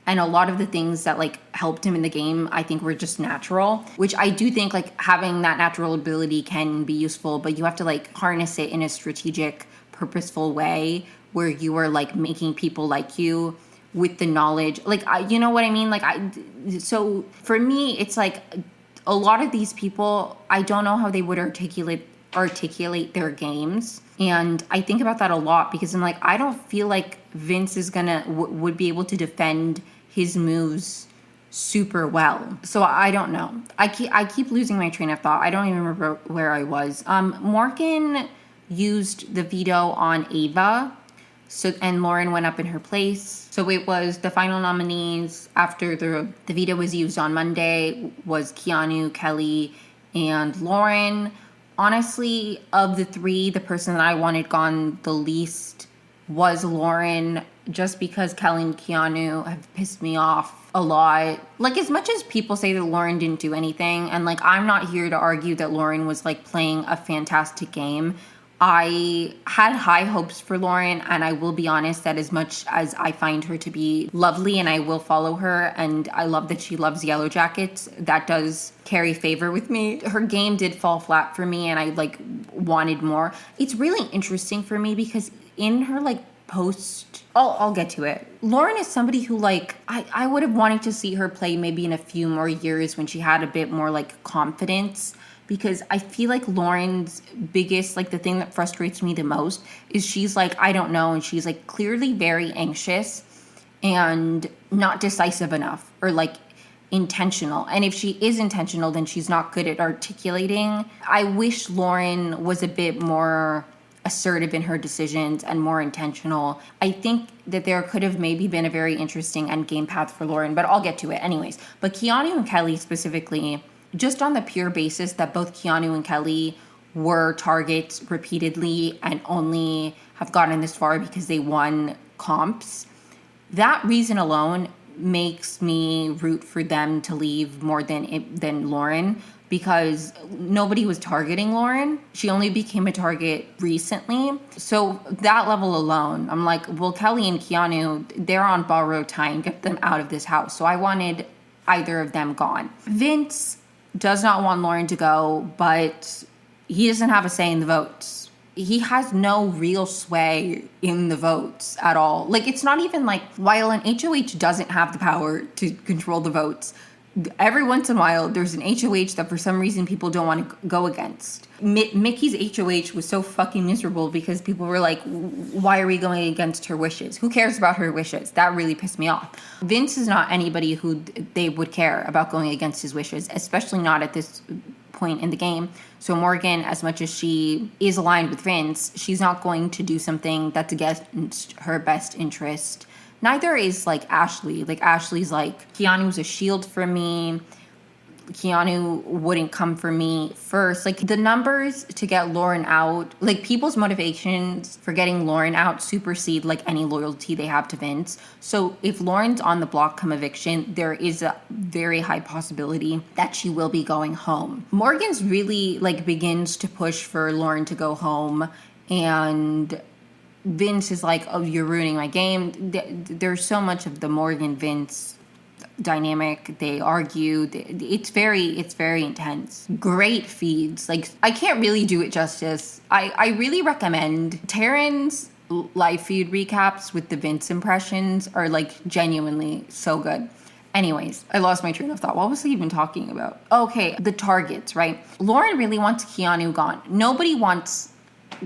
And a lot of the things that like helped him in the game, I think were just natural, which I do think like having that natural ability can be useful, but you have to like harness it in a strategic, purposeful way where you are like making people like you with the knowledge. Like, you know what I mean? Like, so for me, it's like a lot of these people, I don't know how they would articulate their games. And I think about that a lot because I'm like, I don't feel like Vince is would be able to defend his moves super well. So I don't know. I keep losing my train of thought. I don't even remember where I was. Morgan used the veto on Ava. So, and Lauren went up in her place. So it was the final nominees after the veto was used on Monday was Keanu, Kelly, and Lauren. Honestly, of the three, the person that I wanted gone the least was Lauren, just because Kelly and Keanu have pissed me off a lot. Like, as much as people say that Lauren didn't do anything, and like, I'm not here to argue that Lauren was like playing a fantastic game. I had high hopes for Lauren, and I will be honest that as much as I find her to be lovely and I will follow her, and I love that she loves Yellow Jackets, that does carry favor with me. Her game did fall flat for me, and I like wanted more. It's really interesting for me because in her like post, I'll get to it. Lauren is somebody who like I would have wanted to see her play maybe in a few more years when she had a bit more like confidence. Because I feel like Lauren's biggest, like the thing that frustrates me the most is she's like, I don't know. And she's like clearly very anxious and not decisive enough or like intentional. And if she is intentional, then she's not good at articulating. I wish Lauren was a bit more assertive in her decisions and more intentional. I think that there could have maybe been a very interesting endgame path for Lauren, but I'll get to it anyways. But Keanu and Kelly specifically, just on the pure basis that both Keanu and Kelly were targets repeatedly and only have gotten this far because they won comps, that reason alone makes me root for them to leave more than Lauren, because nobody was targeting Lauren. She only became a target recently. So that level alone, I'm like, well, Kelly and Keanu, they're on borrowed time. Get them out of this house. So I wanted either of them gone. Vince, does not want Lauren to go, but he doesn't have a say in the votes. He has no real sway in the votes at all. Like, it's not even like, while an HOH doesn't have the power to control the votes, every once in a while there's an HOH that for some reason people don't want to go against. Mickey's HOH was so fucking miserable because people were like, why are we going against her wishes? Who cares about her wishes? That really pissed me off. Vince is not anybody who they would care about going against his wishes, especially not at this point in the game. So Morgan, as much as she is aligned with Vince, she's not going to do something that's against her best interest. Neither is like Ashley. Like, Ashley's like, Keanu's a shield for me. Keanu wouldn't come for me first. Like, the numbers to get Lauren out, like, people's motivations for getting Lauren out supersede like any loyalty they have to Vince. So if Lauren's on the block come eviction, there is a very high possibility that she will be going home. Morgan's really like begins to push for Lauren to go home, and Vince is like, oh, you're ruining my game. There's so much of the Morgan Vince dynamic. They argue. It's very intense. Great feeds. Like, I can't really do it justice. I really recommend Taryn's live feed recaps with the Vince impressions are like genuinely so good. Anyways, I lost my train of thought. What was I even talking about? Okay, the targets, right? Lauren really wants Keanu gone. Nobody wants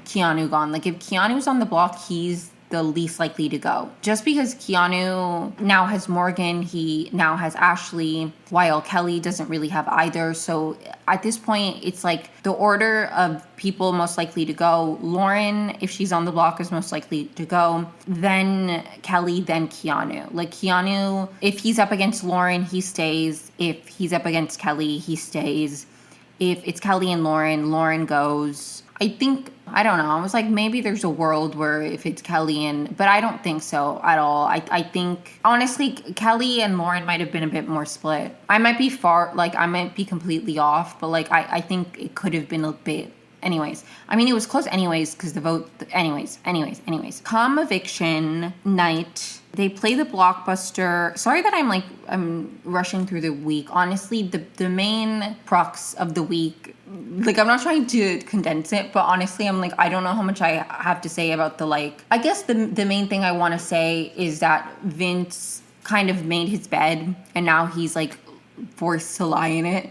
Keanu gone. Like, if Keanu's on the block, he's the least likely to go. Just because Keanu now has Morgan, he now has Ashley, while Kelly doesn't really have either. So at this point, it's like the order of people most likely to go. Lauren, if she's on the block, is most likely to go. Then Kelly, then Keanu. Like, Keanu, if he's up against Lauren, he stays. If he's up against Kelly, he stays. If it's Kelly and Lauren goes. I don't know. I was like, maybe there's a world where if it's Kelly but I don't think so at all. I think, honestly, Kelly and Lauren might have been a bit more split. I might be completely off, but like, I think it could have been a bit. Anyways, I mean, it was close anyways because the vote, anyways. Come eviction night, they play the blockbuster. Sorry that I'm rushing through the week. Honestly, the main crux of the week, like, I'm not trying to condense it, but honestly, I'm like, I don't know how much I have to say about I guess the main thing I want to say is that Vince kind of made his bed and now he's like forced to lie in it.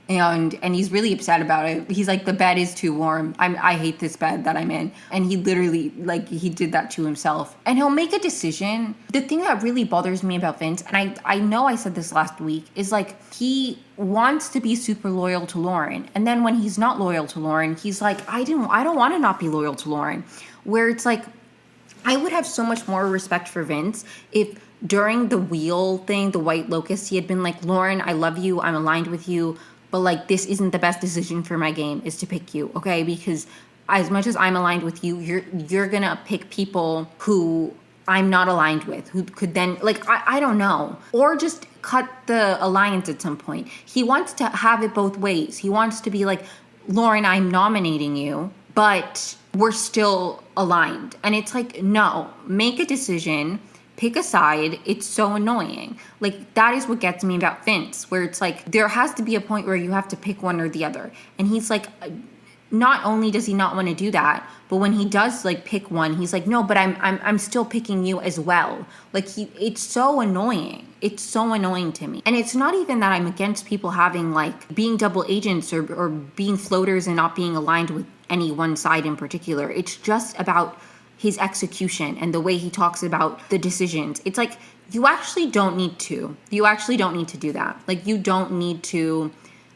And he's really upset about it. He's like, the bed is too warm. I hate this bed that I'm in. And he literally, like, he did that to himself. And he'll make a decision. The thing that really bothers me about Vince, and I know I said this last week, is like, he wants to be super loyal to Lauren. And then when he's not loyal to Lauren, he's like, I don't want to not be loyal to Lauren. Where it's like, I would have so much more respect for Vince if during the wheel thing, the White Locust, he had been like, Lauren, I love you. I'm aligned with you. But like, this isn't the best decision for my game is to pick you, okay? Because as much as I'm aligned with you, you're gonna pick people who I'm not aligned with, who could then, like, I don't know. Or just cut the alliance at some point. He wants to have it both ways. He wants to be like, Lauren, I'm nominating you, but we're still aligned. And it's like, no, make a decision. Pick a side. It's so annoying. Like, that is what gets me about Vince, where it's like, there has to be a point where you have to pick one or the other. And he's like, not only does he not want to do that, but when he does like pick one, he's like, no, but I'm still picking you as well. Like, it's so annoying. It's so annoying to me. And it's not even that I'm against people having like being double agents or being floaters and not being aligned with any one side in particular. It's just about his execution and the way he talks about the decisions. It's like, you actually don't need to. You actually don't need to do that. Like, you don't need to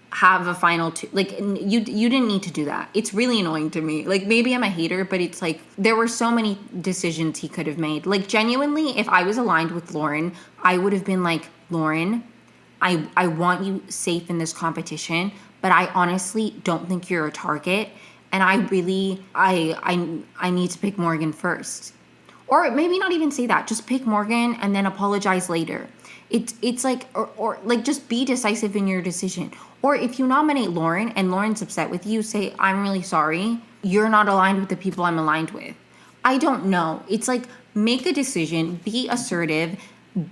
have a final like, you didn't need to do that. It's really annoying to me. Like, maybe I'm a hater, but it's like, there were so many decisions he could have made. Like, genuinely, if I was aligned with Lauren, I would have been like, Lauren, I want you safe in this competition, but I honestly don't think you're a target. And I really, I need to pick Morgan first. Or maybe not even say that. Just pick Morgan and then apologize later. It's like, or like, just be decisive in your decision. Or if you nominate Lauren and Lauren's upset with you, say, I'm really sorry. You're not aligned with the people I'm aligned with. I don't know. It's like, make a decision, be assertive,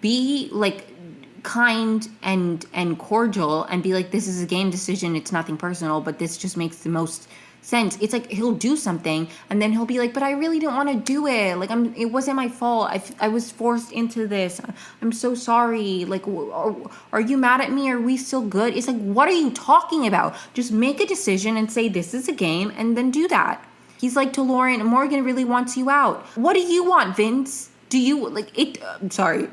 be like, kind and cordial and be like, this is a game decision, it's nothing personal, but this just makes the most sense. It's like he'll do something and then he'll be like, but I really didn't want to do it. Like, it wasn't my fault. I was forced into this. I'm so sorry. Like, are you mad at me? Are we still good? It's like, what are you talking about? Just make a decision and say this is a game and then do that. He's like to Lauren, Morgan really wants you out. What do you want, Vince? Do you like it? Sorry.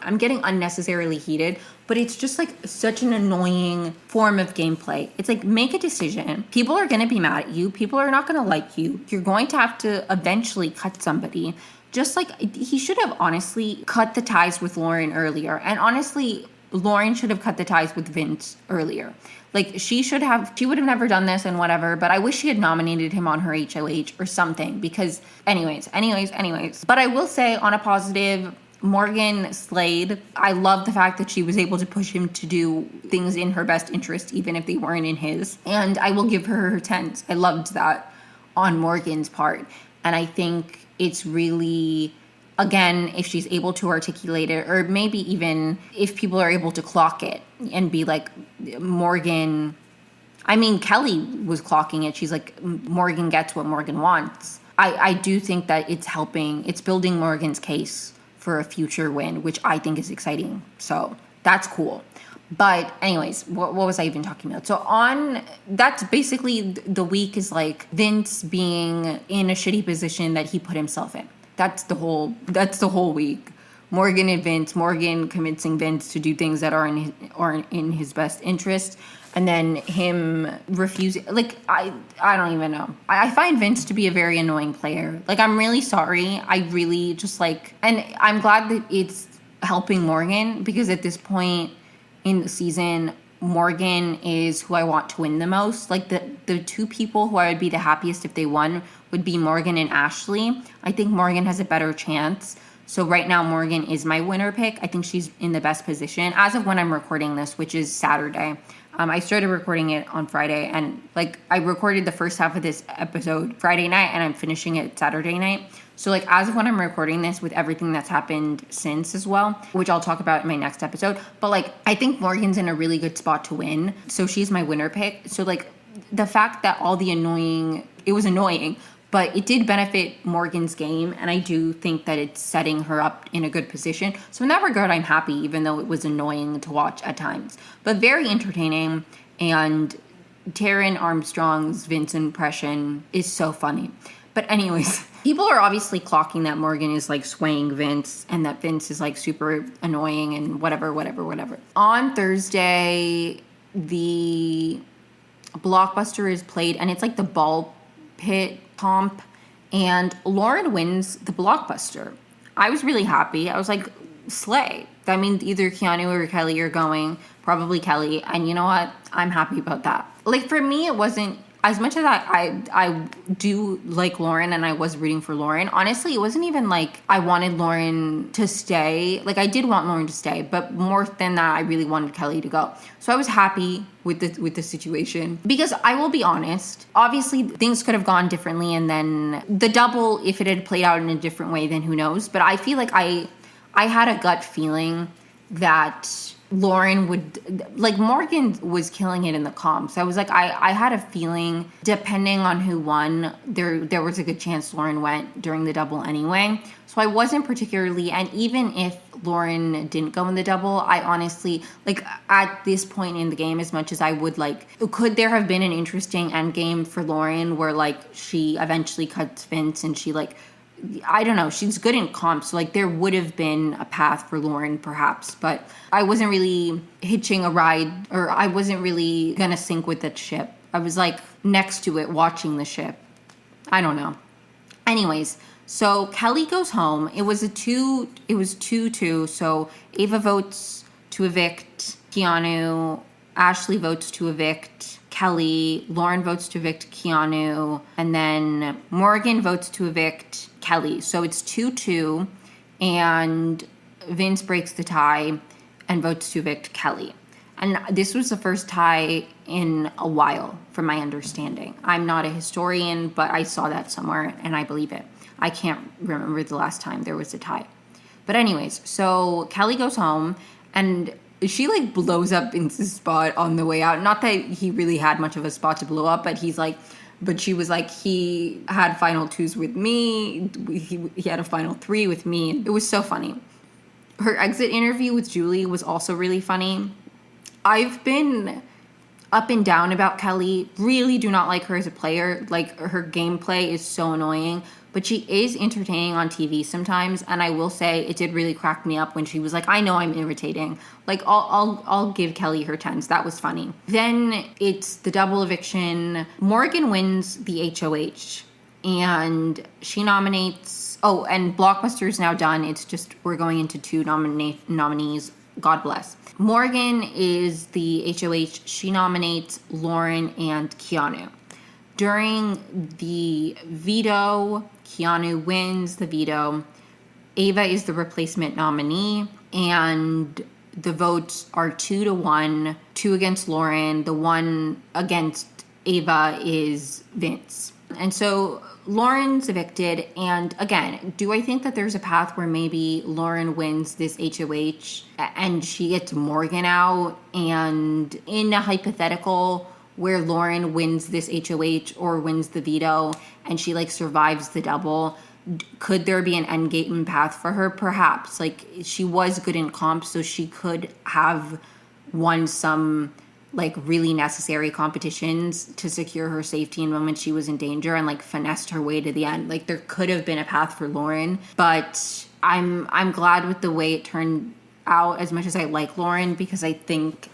I'm getting unnecessarily heated, but it's just like such an annoying form of gameplay. It's like, make a decision. People are going to be mad at you. People are not going to like you. You're going to have to eventually cut somebody. Just like he should have honestly cut the ties with Lauren earlier. And honestly, Lauren should have cut the ties with Vince earlier. Like, she would have never done this and whatever, but I wish she had nominated him on her HOH or something because anyways. But I will say, on a positive, Morgan slayed. I love the fact that she was able to push him to do things in her best interest, even if they weren't in his. And I will give her 10s. I loved that on Morgan's part. And I think it's really, again, if she's able to articulate it, or maybe even if people are able to clock it and be like, Morgan, I mean, Kelly was clocking it. She's like, Morgan gets what Morgan wants. I do think that it's building Morgan's case for a future win, which I think is exciting. So that's cool. But anyways, what was I even talking about? So that's basically the week is like Vince being in a shitty position that he put himself in. That's the whole week. Morgan and Vince, Morgan convincing Vince to do things that aren't in his best interest, and then him refusing. Like, I don't even know. I find Vince to be a very annoying player. Like, I'm really sorry. I really just like, and I'm glad that it's helping Morgan, because at this point in the season, Morgan is who I want to win the most. Like, the two people who I would be the happiest if they won would be Morgan and Ashley. I think Morgan has a better chance. So right now, Morgan is my winner pick. I think she's in the best position as of when I'm recording this, which is Saturday. I started recording it on Friday, and like, I recorded the first half of this episode Friday night, and I'm finishing it Saturday night. So like, as of when I'm recording this, with everything that's happened since as well, which I'll talk about in my next episode, but like, I think Morgan's in a really good spot to win. So she's my winner pick. So like, the fact that it was annoying, but it did benefit Morgan's game, and I do think that it's setting her up in a good position. So in that regard, I'm happy, even though it was annoying to watch at times. But very entertaining, and Taryn Armstrong's Vince impression is so funny. But anyways, people are obviously clocking that Morgan is like swaying Vince, and that Vince is like super annoying and whatever. On Thursday, the Blockbuster is played, and it's like the ball pit comp, and Lauren wins the Blockbuster. I was really happy. I was like, slay. That means either Keanu or Kelly are going, probably Kelly, and you know what? I'm happy about that. Like, for me, it wasn't, as much as I do like Lauren, and I was rooting for Lauren, honestly, it wasn't even like I wanted Lauren to stay. Like, I did want Lauren to stay, but more than that, I really wanted Kelly to go. So I was happy with the situation, because I will be honest, obviously things could have gone differently, and then the double, if it had played out in a different way, then who knows. But I feel like I had a gut feeling that Lauren would, like, Morgan was killing it in the comps. I was like, I had a feeling, depending on who won, there was a good chance Lauren went during the double anyway. So I wasn't particularly, and even if Lauren didn't go in the double, I honestly, like, at this point in the game, as much as I would like, could there have been an interesting end game for Lauren where like she eventually cuts Vince and she like, I don't know, she's good in comps, so like there would have been a path for Lauren perhaps, but I wasn't really hitching a ride, or I wasn't really gonna sink with the ship. I was like next to it watching the ship. I don't know. Anyways, so Kelly goes home. It was 2-2, so Ava votes to evict Keanu, Ashley votes to evict Kelly, Lauren votes to evict Keanu, and then Morgan votes to evict Kelly. So it's 2-2, and Vince breaks the tie and votes to evict Kelly. And this was the first tie in a while, from my understanding. I'm not a historian, but I saw that somewhere, and I believe it. I can't remember the last time there was a tie. But anyways, so Kelly goes home, and she like blows up Vince's spot on the way out. Not that he really had much of a spot to blow up, but she was like, he had final twos with me. He had a final three with me. It was so funny. Her exit interview with Julie was also really funny. I've been up and down about Kelly. Really do not like her as a player. Like, her gameplay is so annoying, but she is entertaining on TV sometimes. And I will say it did really crack me up when she was like, I know I'm irritating. Like, I'll give Kelly her 10s. That was funny. Then it's the double eviction. Morgan wins the HOH and she nominates, oh, and Blockbuster is now done. It's just, we're going into 2 nominees. God bless. Morgan is the HOH. She nominates Lauren and Keanu. During the veto, Keanu wins the veto. Ava is the replacement nominee, and the votes are 2-1, 2 against Lauren. The 1 against Ava is Vince. And so Lauren's evicted, and again, do I think that there's a path where maybe Lauren wins this HOH and she gets Morgan out, and in a hypothetical where Lauren wins this HOH or wins the veto and she like survives the double, could there be an endgame path for her? Perhaps. Like, she was good in comp, so she could have won some like really necessary competitions to secure her safety in moments she was in danger and like finessed her way to the end. Like, there could have been a path for Lauren, but I'm glad with the way it turned out, as much as I like Lauren, because I think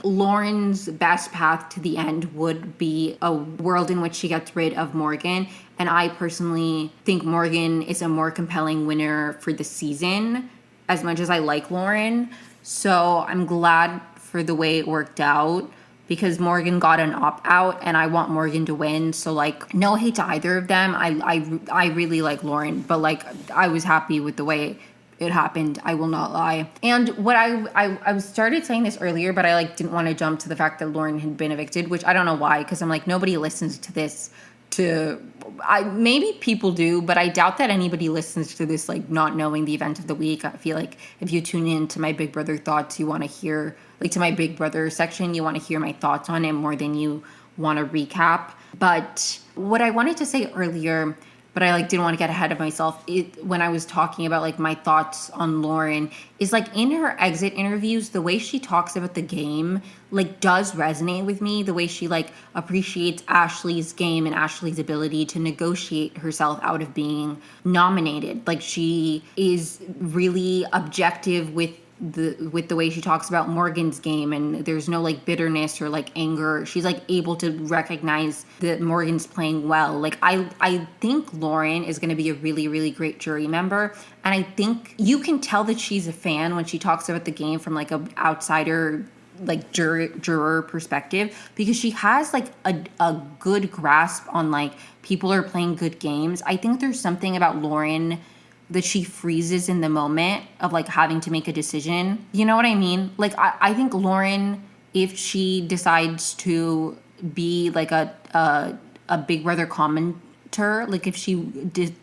Lauren's best path to the end would be a world in which she gets rid of Morgan. And I personally think Morgan is a more compelling winner for the season, as much as I like Lauren. So I'm glad for the way it worked out, because Morgan got an opt-out and I want Morgan to win. So like, no hate to either of them. I really like Lauren, but like, I was happy with the way it happened. I will not lie. And what I started saying this earlier, but I like didn't want to jump to the fact that Lauren had been evicted, which I don't know why, because I'm like, nobody listens to this. Maybe people do, but I doubt that anybody listens to this like not knowing the event of the week. I feel like if you tune in to my Big Brother thoughts, you want to hear, like, to my Big Brother section, you want to hear my thoughts on it more than you want to recap. But what I wanted to say earlier, but I like didn't want to get ahead of myself, when I was talking about like my thoughts on Lauren, is like in her exit interviews, the way she talks about the game like does resonate with me. The way she like appreciates Ashley's game and Ashley's ability to negotiate herself out of being nominated. Like, she is really objective with the way she talks about Morgan's game, and there's no like bitterness or like anger. She's like able to recognize that Morgan's playing well. Like, I think Lauren is going to be a really, really great jury member, and I think you can tell that she's a fan when she talks about the game from like an outsider, like juror perspective, because she has like a good grasp on like people are playing good games. I think there's something about Lauren that she freezes in the moment of like having to make a decision. You know what I mean? Like, I think Lauren, if she decides to be like a Big Brother commenter, like if she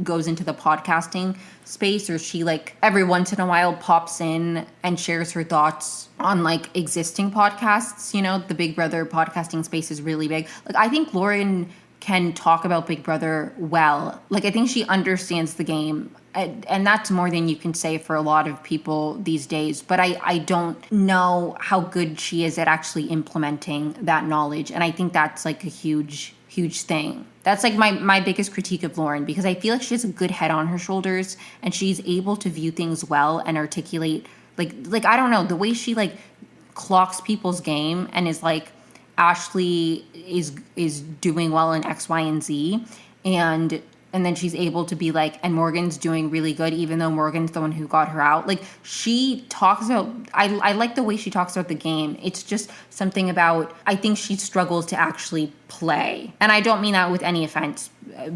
goes into the podcasting space, or she like every once in a while pops in and shares her thoughts on like existing podcasts, you know, the Big Brother podcasting space is really big. Like, I think Lauren can talk about Big Brother well. Like, I think she understands the game. And that's more than you can say for a lot of people these days. But I don't know how good she is at actually implementing that knowledge. And I think that's like a huge, huge thing. That's like my biggest critique of Lauren, because I feel like she has a good head on her shoulders and she's able to view things well and articulate like I don't know, the way she like clocks people's game and is like, Ashley is doing well in X, Y, and Z, and then she's able to be like, and Morgan's doing really good, even though Morgan's the one who got her out. Like, she talks about, I like the way she talks about the game. It's just something about, I think she struggles to actually play. And I don't mean that with any offense,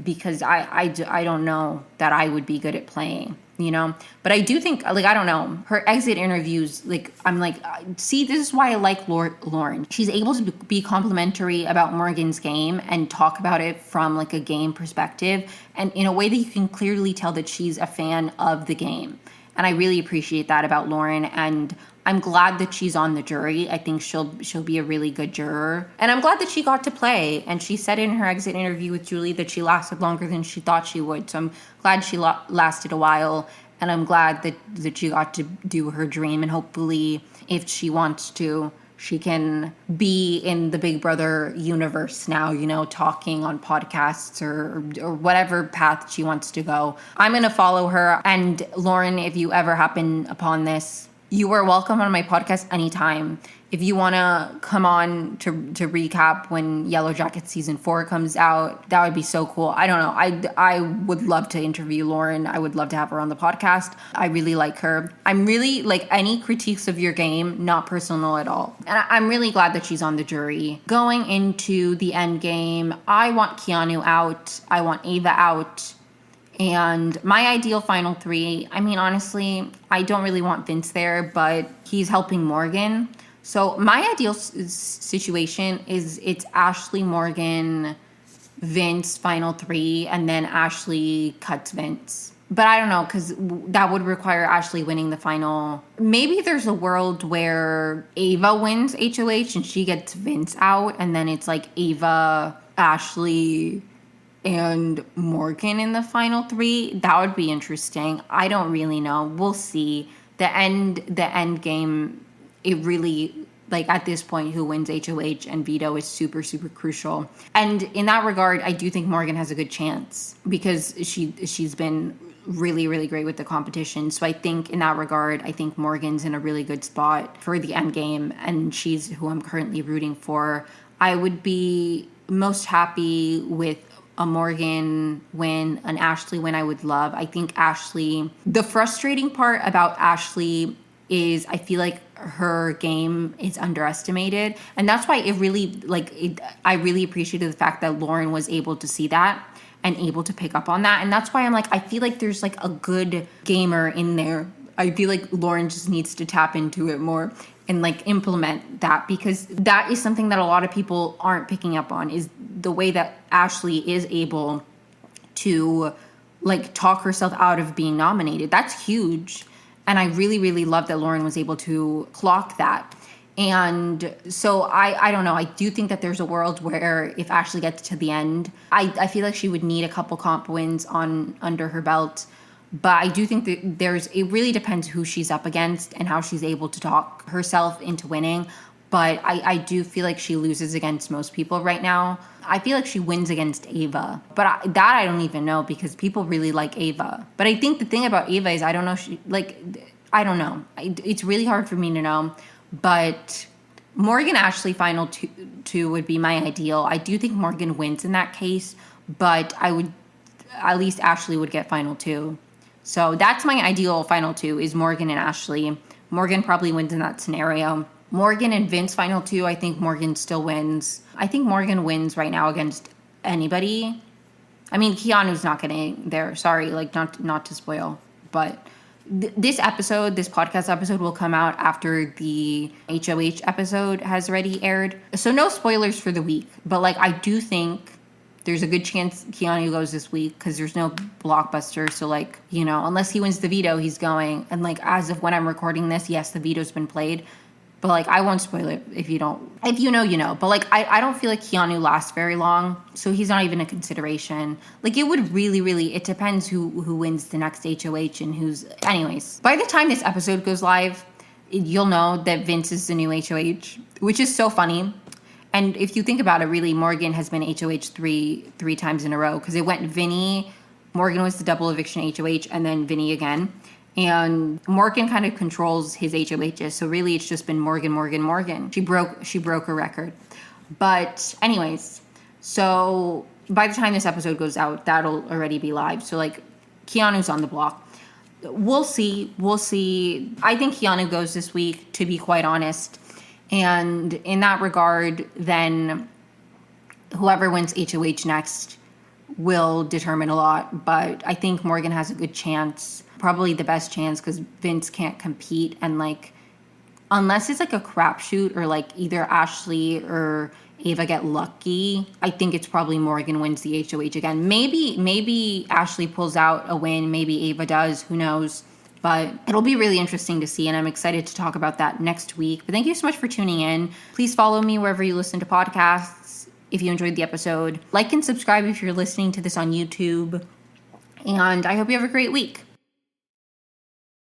because I don't know that I would be good at playing, you know? But I do think, like, I don't know, her exit interviews, like, I'm like, see, this is why I like Lauren. She's able to be complimentary about Morgan's game and talk about it from, like, a game perspective, and in a way that you can clearly tell that she's a fan of the game. And I really appreciate that about Lauren, and I'm glad that she's on the jury. I think she'll be a really good juror. And I'm glad that she got to play. And she said in her exit interview with Julie that she lasted longer than she thought she would. So I'm glad she lasted a while. And I'm glad that she got to do her dream. And hopefully, if she wants to, she can be in the Big Brother universe now, you know, talking on podcasts or whatever path she wants to go. I'm going to follow her. And Lauren, if you ever happen upon this, you are welcome on my podcast anytime. If you want to come on to recap when Yellow Jacket season 4 comes out, that would be so cool. I don't know. I would love to interview Lauren. I would love to have her on the podcast. I really like her. I'm really like any critiques of your game, not personal at all. And I'm really glad that she's on the jury. Going into the end game, I want Keanu out. I want Ava out. And my ideal final 3, I mean, honestly, I don't really want Vince there, but he's helping Morgan. So my ideal situation is it's Ashley, Morgan, Vince, final 3, and then Ashley cuts Vince. But I don't know, because that would require Ashley winning the final. Maybe there's a world where Ava wins HOH and she gets Vince out, and then it's like Ava, Ashley, and Morgan in the final 3. That would be interesting. I don't really know. We'll see. The end game, it really, like at this point, who wins HOH and veto is super, super crucial. And in that regard, I do think Morgan has a good chance because she's been really, really great with the competition. So I think in that regard, I think Morgan's in a really good spot for the end game, and she's who I'm currently rooting for. I would be most happy with a Morgan win, an Ashley win I would love. I think Ashley, the frustrating part about Ashley is I feel like her game is underestimated. And that's why I really appreciated the fact that Lauren was able to see that and able to pick up on that. And that's why I'm like, I feel like there's like a good gamer in there. I feel like Lauren just needs to tap into it more and like implement that, because that is something that a lot of people aren't picking up on, is the way that Ashley is able to like talk herself out of being nominated. That's huge. And I really, really love that Lauren was able to clock that. And so I don't know. I do think that there's a world where if Ashley gets to the end, I feel like she would need a couple comp wins under her belt. But I do think that it really depends who she's up against and how she's able to talk herself into winning. But I do feel like she loses against most people right now. I feel like she wins against Ava. But I don't even know, because people really like Ava. But I think the thing about Ava is I don't know. I don't know. It's really hard for me to know. But Morgan Ashley final two would be my ideal. I do think Morgan wins in that case. But at least Ashley would get final 2. So that's my ideal final 2 is Morgan and Ashley. Morgan probably wins in that scenario. Morgan and Vince final 2, I think Morgan still wins. I think Morgan wins right now against anybody. I mean, Keanu's not getting there. Sorry, like not to spoil. But this podcast episode will come out after the HOH episode has already aired. So no spoilers for the week. But like I do think there's a good chance Keanu goes this week because there's no blockbuster. So, like, you know, unless he wins the veto, he's going. And, like, as of when I'm recording this, yes, the veto's been played. But, like, I won't spoil it if you don't. If you know, you know. But, like, I don't feel like Keanu lasts very long. So he's not even a consideration. Like, it would really, really, it depends who wins the next HOH and who's. Anyways, by the time this episode goes live, you'll know that Vince is the new HOH, which is so funny. And if you think about it, really, Morgan has been HOH three times in a row, because it went Vinny, Morgan was the double eviction HOH, and then Vinny again. And Morgan kind of controls his HOHs, so really it's just been Morgan. She broke her record. But anyways, so by the time this episode goes out, that'll already be live. So like Keanu's on the block. We'll see. I think Keanu goes this week, to be quite honest. And in that regard, then whoever wins HOH next will determine a lot. But I think Morgan has a good chance, probably the best chance, because Vince can't compete. And like, unless it's like a crapshoot or like either Ashley or Ava get lucky, I think it's probably Morgan wins the HOH again. Maybe Ashley pulls out a win. Maybe Ava does. Who knows? But it'll be really interesting to see, and I'm excited to talk about that next week. But thank you so much for tuning in. Please follow me wherever you listen to podcasts if you enjoyed the episode. Like and subscribe if you're listening to this on YouTube. And I hope you have a great week.